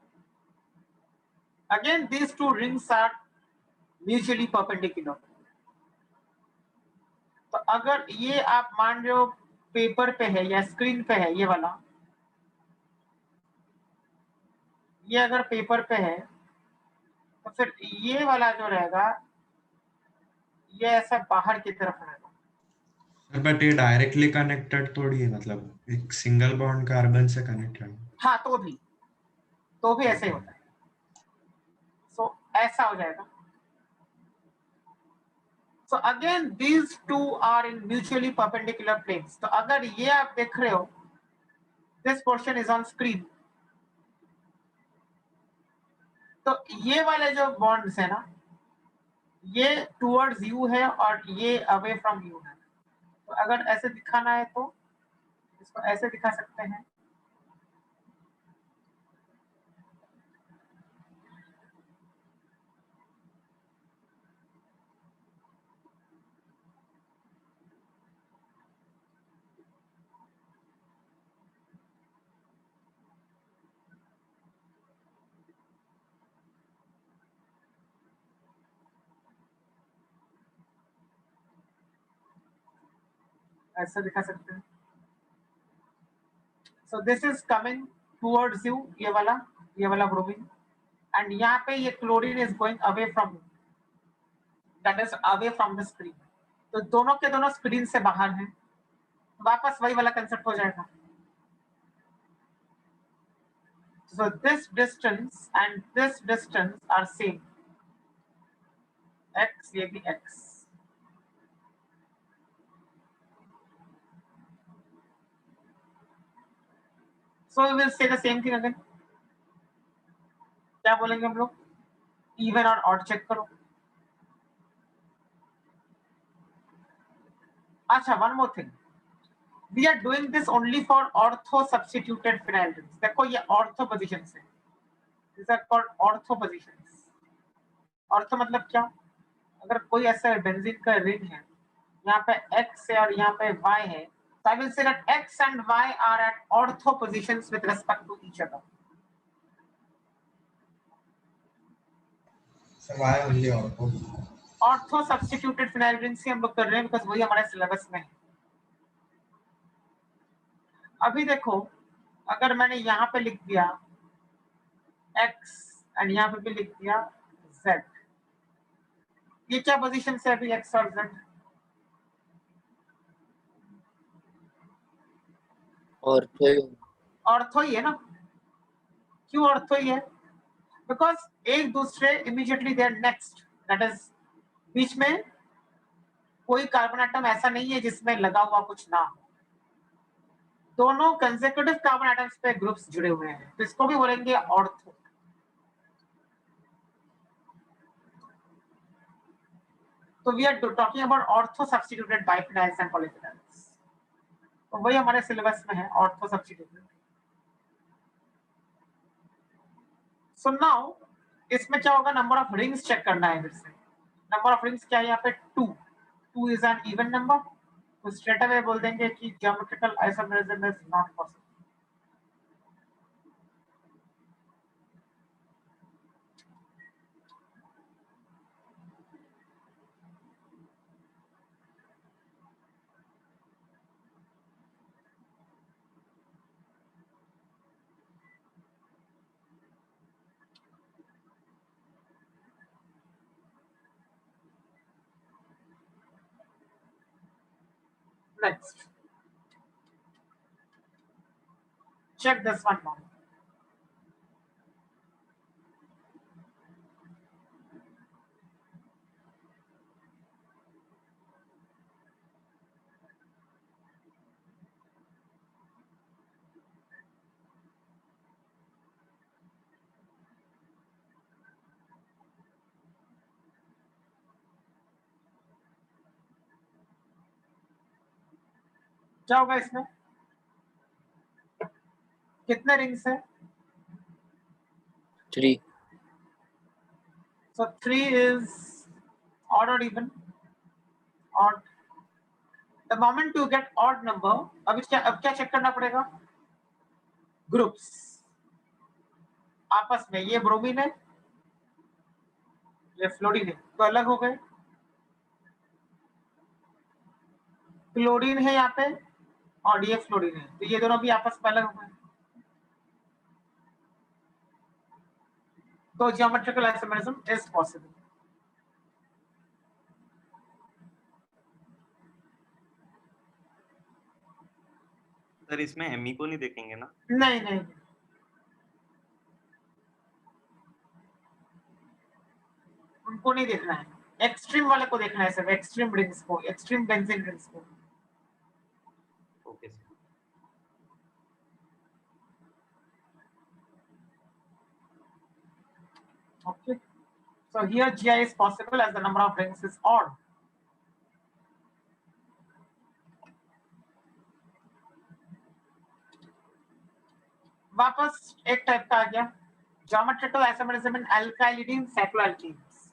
again these two rings are mutually perpendicular। तो अगर ये आप मान रहे हो पेपर पे है या स्क्रीन पे है, ये वाला, ये अगर पेपर पे है तो फिर ये वाला जो रहेगा ये ऐसा बाहर की तरफ रहेगा। सर बट ये डायरेक्टली कनेक्टेड थोड़ी है, मतलब एक सिंगल बॉन्ड कार्बन से कनेक्ट है। हाँ तो भी ऐसे ही होता है। सो ऐसा हो जाएगा। So again these two are in mutually perpendicular planes। तो अगर ये आप देख रहे हो this portion is on screen, तो ये वाले जो बॉन्ड्स है ना ये टुवर्ड्स यू है और ये अवे फ्रॉम यू है। तो अगर ऐसे दिखाना है तो इसको ऐसे दिखा सकते हैं। ऐसे दिखा सकते हैं। So this is coming towards you, ये वाला ब्रोमीन, and यहाँ पे ये chlorine is going away from you, that is away from the screen। तो दोनों के दोनों स्क्रीन से बाहर हैं, वापस वही वाला कंसेप्ट हो जाएगा। So this distance and this distance are same, x ये भी x। So we will say the same thing again। क्या बोलेंगे हम लोग? इवन और ऑड चेक करो। अच्छा, one more thing, we are doing this only for ortho substituted phenyl rings. देखो ये ऑर्थो पोजीशंस है, this are called ortho positions. Ortho मतलब क्या? अगर कोई ऐसा बेंजीन का रिंग है, यहाँ पे x है और यहाँ पे y है, So I will say that X and Y are at ortho positions with respect to each other. So why only ortho? Ortho substituted phenyl ring से हम लोग कर रहे हैं बिकॉज वही हमारे सिलेबस में है. अभी देखो, अगर मैंने यहाँ पे लिख दिया x एंड यहाँ पे भी लिख दिया z, ये क्या पोजीशन से अभी x और z? ऑर्थो ही है ना. क्यों ऑर्थो ही है? बिकॉज एक दूसरे immediately they are next, that is बीच में कोई कार्बन एटम ऐसा नहीं है जिसमें लगा हुआ कुछ ना हो. दोनों कंसेक्यूटिव कार्बन एटम्स पे ग्रुप्स जुड़े हुए हैं, तो इसको भी बोलेंगे ऑर्थो. तो we are talking about ortho substituted biphenyls and polyphenyls. तो वही हमारे सिलेबस में है, ऑर्थो सब्स्टिट्यूटेड. सो नाउ इसमें क्या होगा, नंबर ऑफ रिंग्स चेक करना है. फिर से नंबर ऑफ रिंग्स क्या है यहाँ पे? 2 इज एन इवन नंबर. तो स्ट्रेट अवे बोल देंगे कि geometrical isomerism is not possible. Next, check this one now. क्या होगा इसमें? कितने रिंग्स है? 3. So 3 is odd or even? Odd. The moment you get odd number, अब क्या चेक करना पड़ेगा? ग्रुप्स आपस में. ये ब्रोमीन है, ये फ्लोरीन है, तो अलग हो गए. क्लोरीन है यहाँ पे और ये फ्लोरीन है, तो ये दोनों भी आपस में अलग हो गए. तो geometrical isomerism is possible. Sir इसमें एमी को नहीं देखेंगे ना? नहीं नहीं, उनको नहीं देखना है. एक्सट्रीम वाले को देखना है सिर्फ, एक्सट्रीम रिंग्स को, एक्सट्रीम बेंजीन रिंग्स को. Okay sir. Okay, so here GI is possible as the number of rings is odd. वापस एक टाइप का आ गया, ज्योमेट्रिकल आइसोमेरिज्म इन अल्काइलिडीन साइक्लोएल्कीन्स.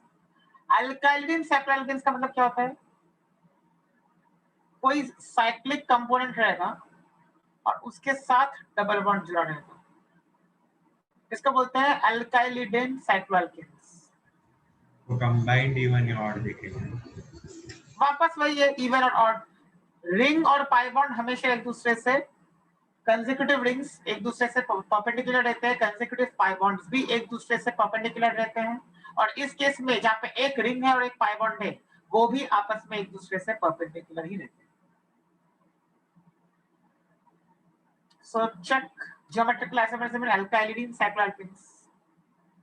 अल्काइलिडीन साइक्लोएल्कीन्स का मतलब क्या होता है? कोई साइक्लिक कंपोनेंट रहेगा और उसके साथ डबल बॉन्ड जुड़ा रहेगा, इसको बोलते हैं अल्काइलिडीन साइक्लोएल्कीन्स. वो कंबाइंड इवन या ऑड देखेंगे. वापस वही है, इवन और ऑड. रिंग और पाई बॉन्ड हमेशा एक दूसरे से, कंसेक्यूटिव रिंग्स एक दूसरे से परपेंडिकुलर रहते हैं, कंसेक्यूटिव पाई बॉन्ड्स भी एक दूसरे से परपेंडिकुलर रहते हैं. और इस केस में जहाँ पे एक रिंग है और एक पाई बॉन्ड है, वो भी आपस में एक दूसरे से परपेंडिकुलर ही रहते हैं. So check geometrical isomerism in alkylidine cycloalkenes.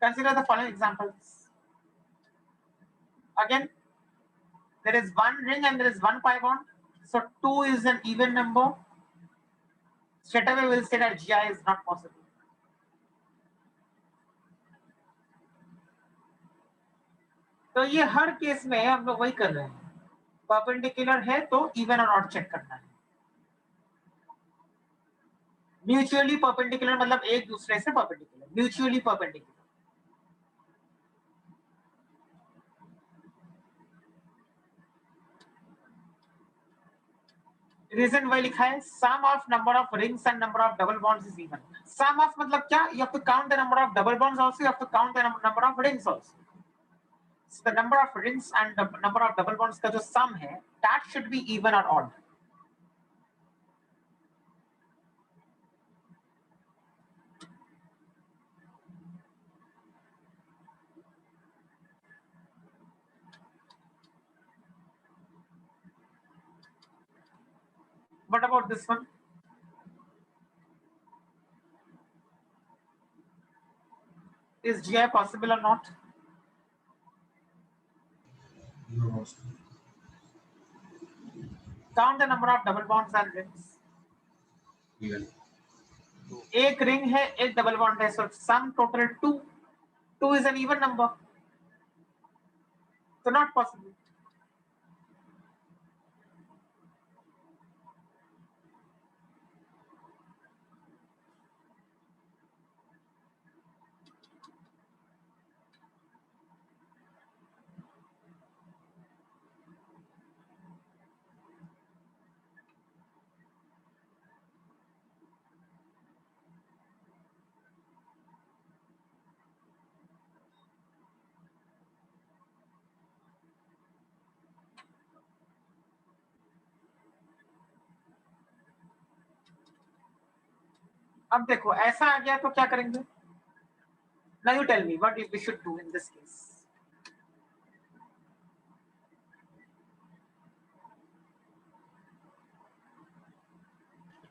Consider the following examples. Again, there is one ring and there is one pi bond. So 2 is an even number. Straight away we'll say that GI is not possible. तो ये हर case में हम लोग वही कर रहे हैं, perpendicular है तो इवन और ऑड चेक करना है. म्यूचुअली परपेंडिकुलर मतलब एक दूसरे से परपेंडिकुलर, म्यूचुअली परपेंडिकुलर. रीजन वही लिखा है, sum of number of rings and number of double bonds is even. Sum of मतलब क्या, you have to count the number of double bonds also, you have to count the number of rings also. So the number of rings and the number of double bonds का जो sum है, that should be even or odd. What about this one? Is GI possible or not? No. Count the number of double bonds and rings. Even. एक ring है, एक double bond है, so sum total 2. 2 is an even number, so not possible. अब देखो ऐसा आ गया तो क्या करेंगे? Now you tell me what we should do in this case.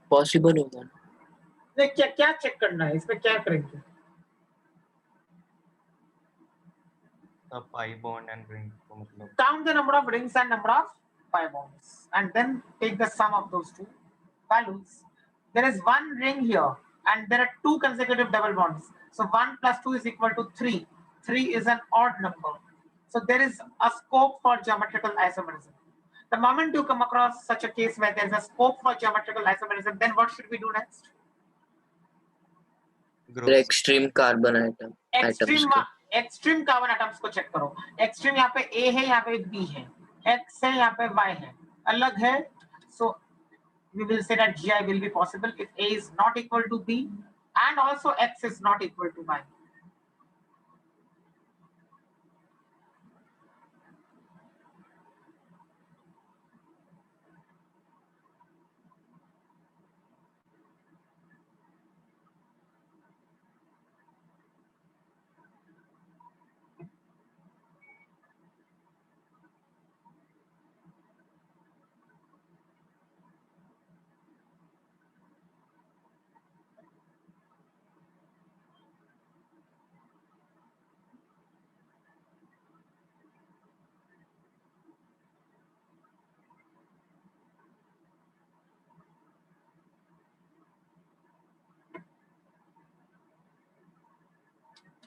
Possible होगा। नहीं, क्या क्या चेक करना है इसमें, क्या करेंगे? The pi bond and ring तो मतलब Count the number of rings and number of pi bonds, and then take the sum of those two values. There is one ring here, and there are two consecutive double bonds. So 1 plus 2 is equal to 3. 3 is an odd number. So there is a scope for geometrical isomerism. The moment you come across such a case where there is a scope for geometrical isomerism, then what should we do next? The extreme carbon atom atoms के। Extreme carbon atoms को check करो। Extreme यहाँ पे A है, यहाँ पे B है, X है, यहाँ पे Y है, अलग है। So we will say that GI will be possible if A is not equal to B and also X is not equal to Y.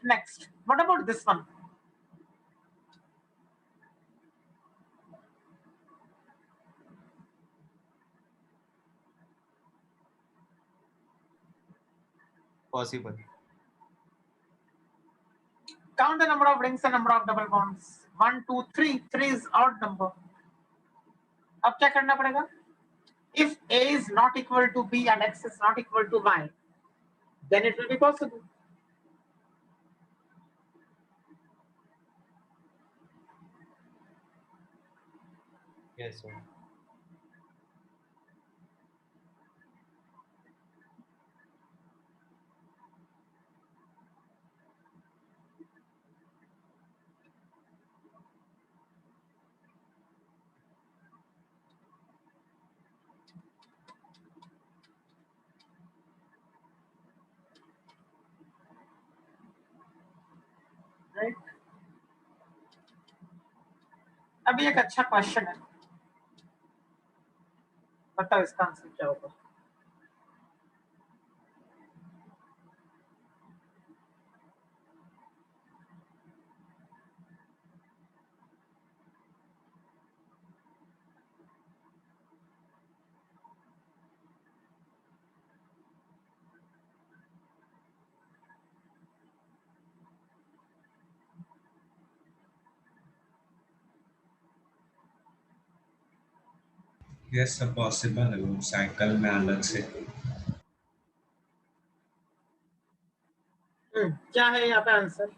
Next, what about this one? possible. Count the number of rings and number of double bonds. 1, 2, 3. 3 is odd number. अब क्या करना पड़ेगा? If A is not equal to B and X is not equal to Y, then it will be possible. Yes, sir. Right? अभी एक अच्छा question है, बताओ इसका आंसर क्या होगा? यस सब पॉसिबल है वो साइकिल में अलग से। क्या है यहाँ पे answer?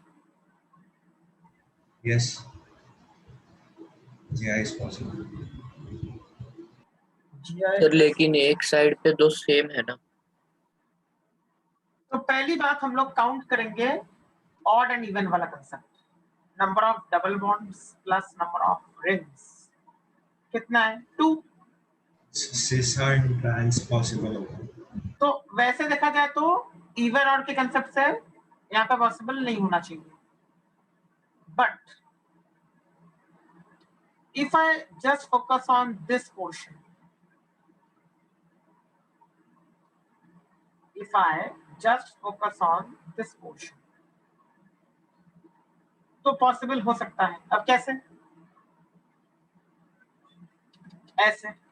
Yes GI is possible. Sir लेकिन एक साइड पे दो सेम है ना। तो पहली बात हम लोग काउंट करेंगे ऑड एंड इवन वाला concept, number of double bonds plus number of rings कितना है? 2। सिस एंड ट्रांस पॉसिबल होगा। तो वैसे देखा जाए तो इवन ऑड के कंसेप्ट से यहाँ पे पॉसिबल नहीं होना चाहिए, but if I just focus on this portion, if I just focus on this portion, तो पॉसिबल हो सकता है। अब कैसे? ऐसे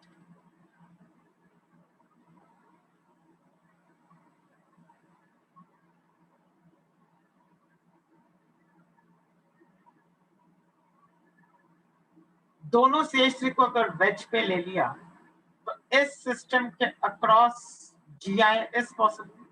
दोनों CH3 को अगर वेज पे ले लिया तो इस सिस्टम के across GI is possible.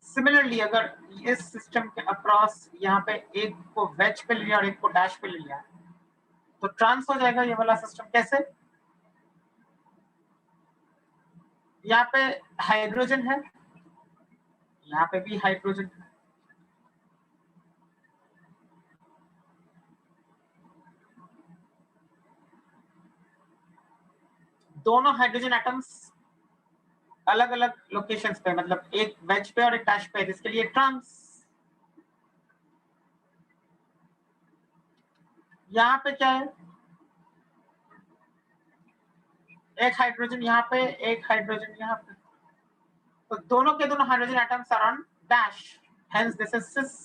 Similarly अगर इस सिस्टम के अक्रॉस यहाँ पे एक को वेज पे लिया और एक को डैश पे ले लिया तो ट्रांस हो जाएगा ये वाला सिस्टम। कैसे? यहाँ पे हाइड्रोजन है, यहाँ पे भी हाइड्रोजन है, दोनों हाइड्रोजन एटम्स अलग अलग लोकेशंस पे, मतलब एक वेज पे और एक डैश पे, जिसके लिए ट्रांस। यहाँ पे क्या है? एक हाइड्रोजन यहाँ पे, एक हाइड्रोजन यहाँ पे, तो दोनों के दोनों hydrogen atoms are on dash, hence this is cis.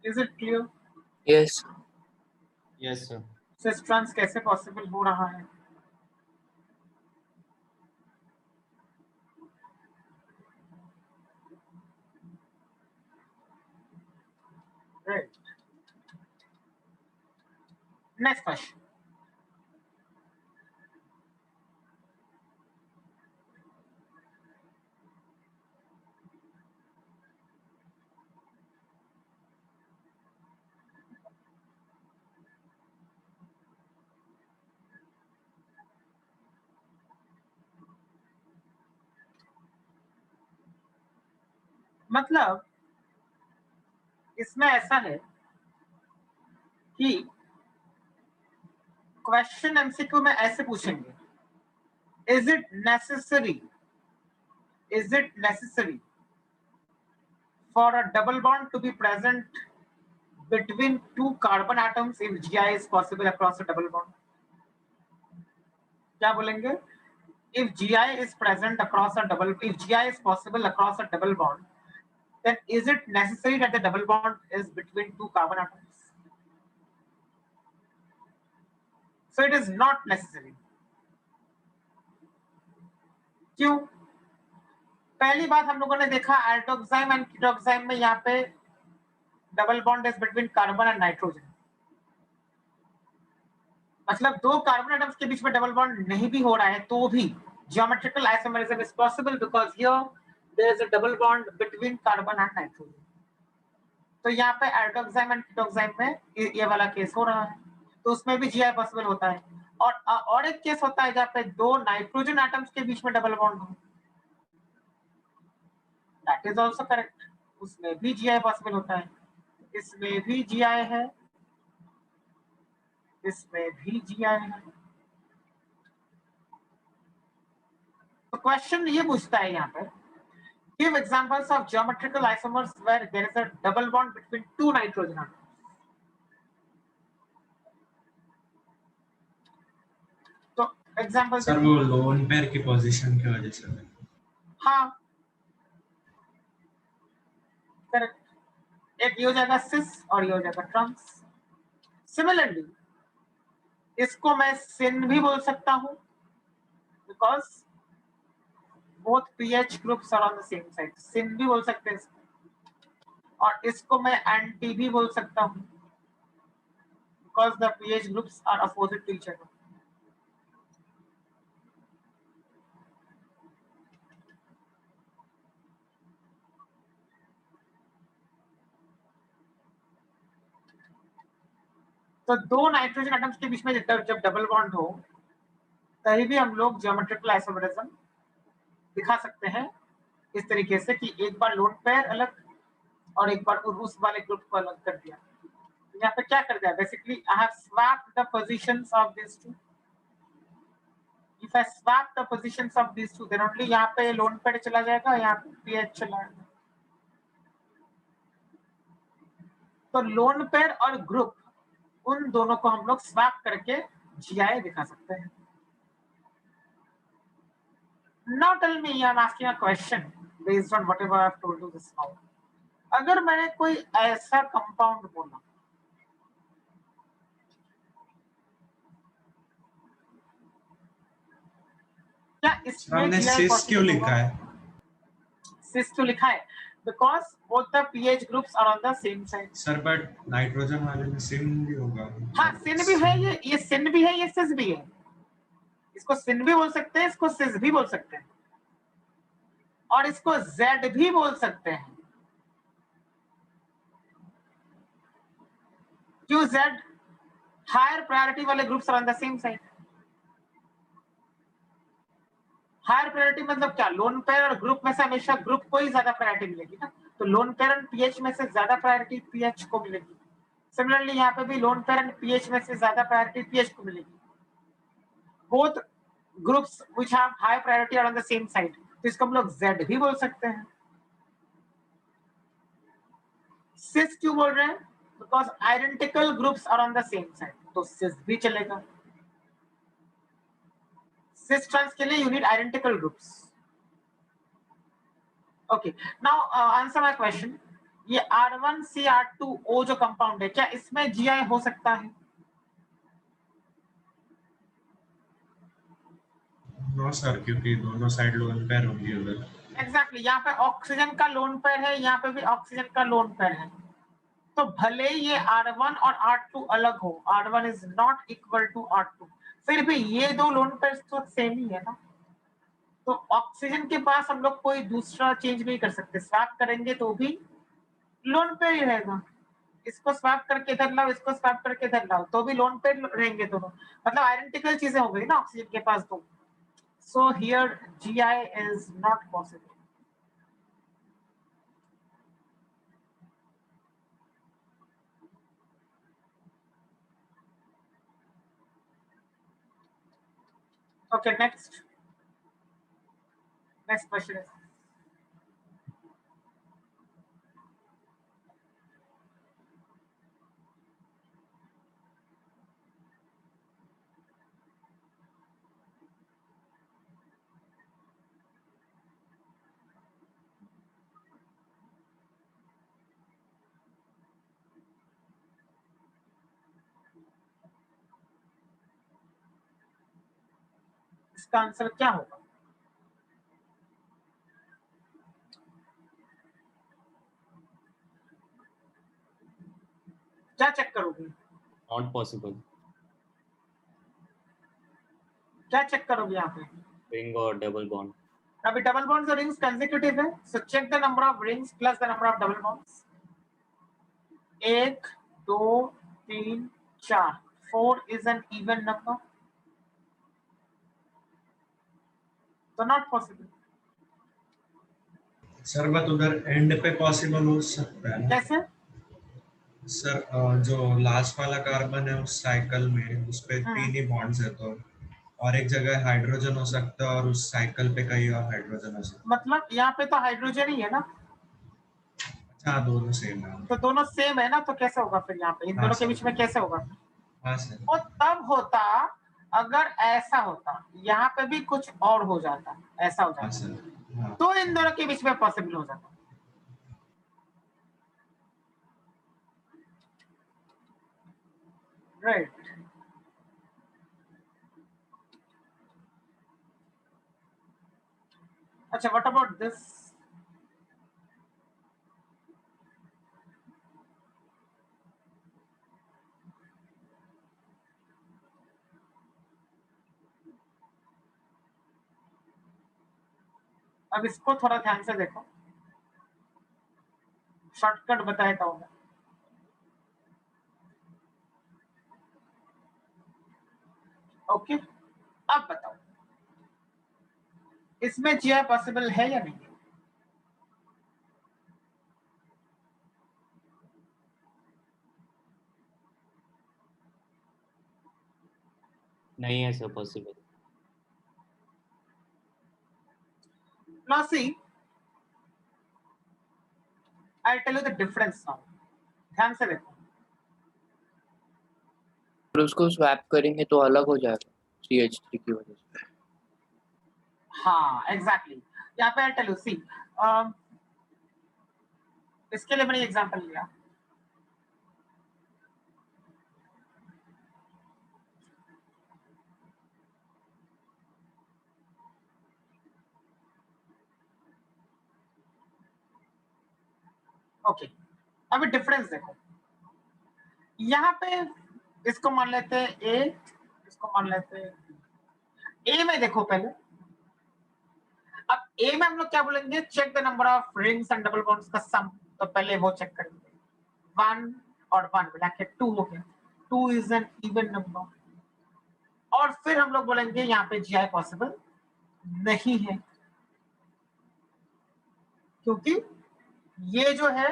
Is it clear? Yes Yes, sir. Cis trans कैसे पॉसिबल हो रहा है? Right, next question. मतलब इसमें ऐसा है कि क्वेश्चन एमसीक्यू में ऐसे पूछेंगे, is it necessary for a double bond to be present between two carbon atoms if GI is possible across a double bond? क्या बोलेंगे? If GI is present across a double, if GI is possible across a double bond, then is it necessary that the double bond is between two carbon atoms? So it is not necessary. क्यों? पहली बात हम लोगों ने देखा aldoxime and कीटोक्साइम में यहाँ पे double bond is between carbon and nitrogen, मतलब दो कार्बन एटम्स के बीच में डबल बॉन्ड नहीं भी हो रहा है तो भी geometrical isomerism is possible because here there is a double bond between carbon and nitrogen. तो यहाँ पे एल्डोक्साइम एंड कीटोक्साइम में ये वाला केस हो रहा है, तो उसमें भी GI पॉसिबल होता है। और एक केस होता है जहाँ पे दो नाइट्रोजन एटम्स के बीच में डबल बॉन्ड हो, दैट इज आल्सो करेक्ट, उसमें भी GI पॉसिबल होता है। इसमें भी GI है, इसमें भी GI है। तो क्वेश्चन ये पूछता है यहाँ पर, give examples of geometrical isomers where there is a double bond between two nitrogen atoms. तो एग्जांपल सर वो लोन पेयर की पोजीशन की वजह से। हाँ करेक्ट, एक ये हो जाएगा सिस और ये हो जाएगा ट्रांस। सिमिलरली इसको मैं सिन भी बोल सकता हूं because both PH groups are on the same side, syn भी बोल सकते हैं इसको। और इसको मैं एंटी भी बोल सकता हूं because the PH groups are opposite to each other. तो दो नाइट्रोजन एटम्स के बीच में जब डबल बॉन्ड हो तभी भी हम लोग ज्योमेट्रिकल आइसोमेरिज्म दिखा सकते हैं इस तरीके से कि एक बार लोन पेयर अलग और एक बार उस वाले ग्रुप को अलग कर दिया। यहाँ पे क्या कर दिया, basically I have swapped the positions of this two. If I swap the positions of this two then only यहाँ पे लोन पेयर चला जाएगा, यहाँ पे पीएच चला जाएगा। तो लोन पेयर और ग्रुप उन दोनों को हम लोग स्वैप करके जीआई दिखा सकते हैं। Now tell me, I'm asking a question based on whatever I've told you this now. अगर मैंने कोई ऐसा कंपाउंड बोला क्या इसमें हमने GI सिस possible क्यों होगा? लिखा है? सिस क्यों लिखा है? Because both the pH groups are on the same side. Sir but nitrogen वाले में सिन भी होगा। हाँ सिन भी है, ये सिन भी है, ये सिस भी है। इसको सिन भी बोल सकते हैं, इसको सिस भी बोल सकते हैं और इसको जेड भी बोल सकते हैं। क्यों जेड? हायर प्रायोरिटी वाले groups are on the same side. Higher priority मतलब क्या, लोन पेयर और ग्रुप में से हमेशा ग्रुप को ही ज्यादा प्रायोरिटी मिलेगी ना, तो लोन पेयर एंड पीएच में से ज्यादा प्रायोरिटी पीएच को मिलेगी। सिमिलरली यहाँ पे भी लोन पेयर एंड पीएच में से ज्यादा प्रायोरिटी पीएच को मिलेगी। Both groups which have high priority are on the same side, तो इसको हम लोग जेड भी बोल सकते हैं। सिस क्यों बोल रहे हैं? Because identical groups are on the same side, तो सिस भी चलेगा। cis trans के लिए you need identical groups. Okay, now answer my question. ये R1CR2O जो कंपाउंड है क्या इसमें GI हो सकता है? नो सर, क्योंकि दोनों साइड लोन पेयर होंगी उधर। एग्जैक्टली, यहाँ पे ऑक्सीजन का लोन पेयर है, यहाँ पे भी ऑक्सीजन का लोन पेयर है, तो भले ये R1 और R2 अलग हो, R1 is not equal to R2, फिर भी ये दो लोन पेयर तो सेम ही है ना, तो ऑक्सीजन के पास हम लोग कोई दूसरा चेंज नहीं कर सकते, स्वैप करेंगे तो भी लोन पेयर ही रहेगा। इसको स्वैप करके इधर लाओ, इसको स्वैप करके इधर लाओ, तो भी लोन पेयर रहेंगे दोनों, मतलब आइडेंटिकल चीजें हो गई ना ऑक्सीजन के पास दो। So here GI is not possible. Okay, next question is, इसका आंसर क्या होगा? क्या चेक करोगे? Not possible. क्या चेक करोगे यहाँ पे? Ring or double bond. अभी डबल बॉन्ड्स और रिंग्स कंसेक्यूटिव है, so check the number of rings plus the number of double bonds. 1 2 3 4, 4 is an even number, so not possible. Sir but उधर and पे possible हो सकता है ना? कैसे? सर जो लास्ट वाला कार्बन है उस साइकिल में उस पे 3 ही बॉन्ड्स है, तो और एक जगह हाइड्रोजन हो सकता है और उस साइकिल पे कहीं और हाइड्रोजन हो सकता है। मतलब यहाँ पे तो हाइड्रोजन ही है ना, अच्छा दोनों सेम है। तो दोनों सेम है ना, तो कैसे होगा फिर यहाँ पे इन दोनों के बीच में कैसे होगा? हाँ सर। वो तब होता अगर ऐसा होता, यहाँ पे भी कुछ और हो जाता, ऐसा हो हाँ जाता, सर। हाँ। तो इन दोनों के बीच में पॉसिबल हो जाता। राइट, अच्छा, व्हाट अबाउट दिस? अब इसको थोड़ा ध्यान से देखो, शॉर्टकट बताता हूं मैं। ओके, अब बताओ इसमें जीआई पॉसिबल है या नहीं? नहीं है sir possible. Now see, I'll tell you the difference now. ध्यान से देखो। और उसको स्वैप करेंगे तो अलग हो जाएगा CH3 की वजह से। हाँ एग्जैक्टली, यहाँ पे I'll tell you, see, इसके लिए मैंने एग्जांपल लिया। ओके, अभी डिफरेंस देखो। यहाँ पे इसको मान लेते हैं ए, इसको मान लेते हैं ए में। देखो पहले, अब ए में हम लोग क्या बोलेंगे? Check the number of rings and double bonds का सम। तो पहले वो चेक करेंगे, 1 और 1 मिला के 2 हो गया। 2 इज एन इवन नंबर। और फिर हम लोग बोलेंगे यहाँ पे जीआई पॉसिबल नहीं है, क्योंकि ये जो है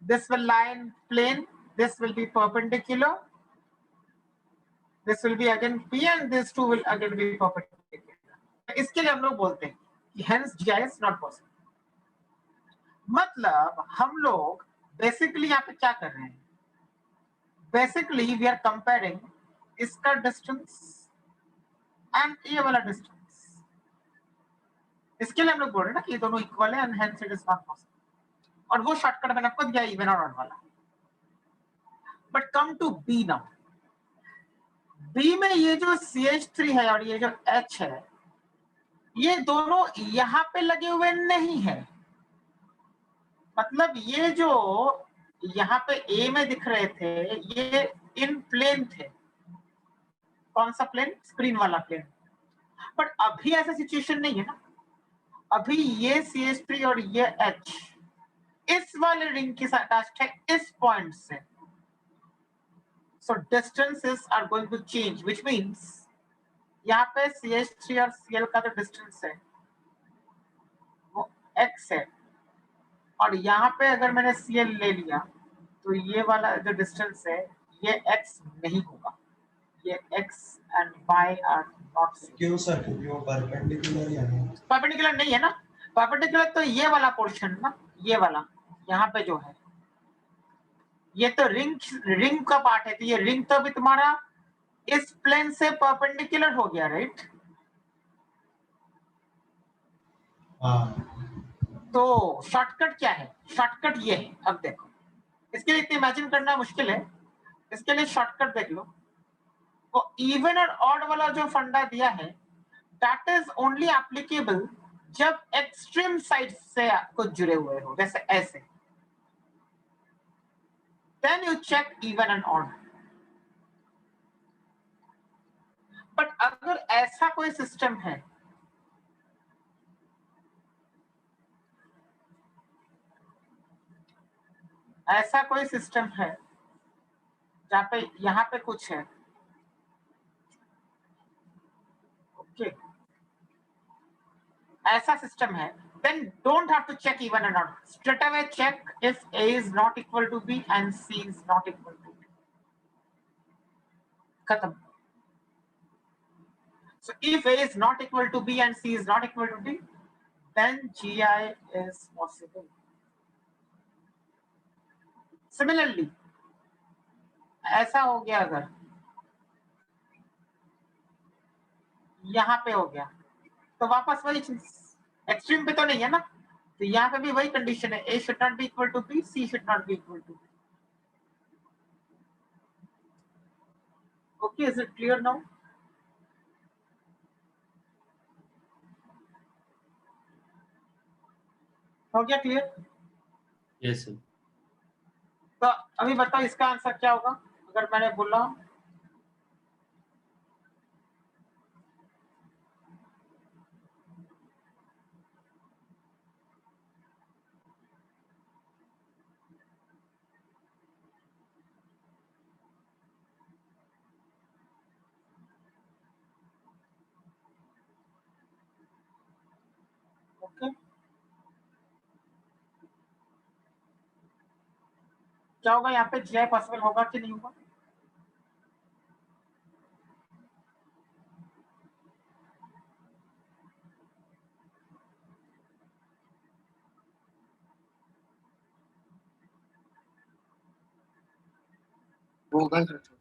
this will lie in plane, this will be perpendicular, this will be again P and this two will again be perpendicular। इसके लिए हम लोग बोलते हैं कि hence GI is not possible। मतलब हम लोग बेसिकली यहाँ पे क्या कर रहे हैं? बेसिकली वी आर कंपेयरिंग इसका डिस्टेंस एंड ये वाला डिस्टेंस। इसके लिए हम लोग बोल रहे हैं ना कि ये दोनों इक्वल है and hence it is not possible। और वो शॉर्टकट मैंने आपको दिया इवन और ऑड वाला। But come to B now. B में ये जो CH3 है और ये जो H है, ये दोनों यहां पे लगे हुए नहीं है। मतलब ये जो यहाँ पे A में दिख रहे थे, ये इन प्लेन थे। कौन सा प्लेन? स्क्रीन वाला प्लेन। बट अभी ऐसा सिचुएशन नहीं है ना। अभी ये CH3 और ये H इस वाले रिंग के साथ अटैच्ड है इस पॉइंट से। So distances are going to change, which means यहाँ पे CH3 और Cl का जो डिस्टेंस है वो x है, और यहाँ पे अगर मैंने Cl ले लिया तो ये वाला जो डिस्टेंस है ये x नहीं होगा। ये x and y are not same। क्यों सर? क्योंकि वो परपेंडिकुलर है ना। परपेंडिकुलर नहीं है ना। परपेंडिकुलर तो ये वाला पोर्शन ना, ये वाला यहाँ पे जो है ये तो रिंग का पार्ट है। तो ये रिंग तो भी तुम्हारा इस प्लेन से परपेंडिकुलर हो गया, राइट? हाँ। तो शॉर्टकट क्या है? शॉर्टकट ये है। अब देखो, इसके लिए इतना इमेजिन करना मुश्किल है, इसके लिए शॉर्टकट देख लो। वो इवन और ऑड वाला जो फंडा दिया है, दैट इज ओनली एप्लीकेबल जब एक्सट्रीम साइड से कुछ जुड़े हुए हो, जैसे ऐसे। Then you check even and odd. But अगर ऐसा कोई सिस्टम है, ऐसा कोई सिस्टम है जहाँ पे यहाँ पे कुछ है, ओके, ऐसा सिस्टम है, then don't have to check even and odd. Straight away check if A is not equal to B and C is not equal to B. खत्म। So if A is not equal to B and C is not equal to D, then GI is possible. Similarly, ऐसा हो गया अगर यहाँ पे हो गया, तो वापस वही चीज, एक्सट्रीम पे तो नहीं है ना। तो यहाँ पे भी वही कंडीशन है, A should not be equal to B, C should not be equal to B. Okay, is it clear now? हो गया क्लियर? Yes, sir. तो अभी बताओ इसका आंसर क्या होगा अगर मैंने बोला ओके क्या होगा यहाँ पे GI पॉसिबल होगा कि नहीं होगा? होगा सर।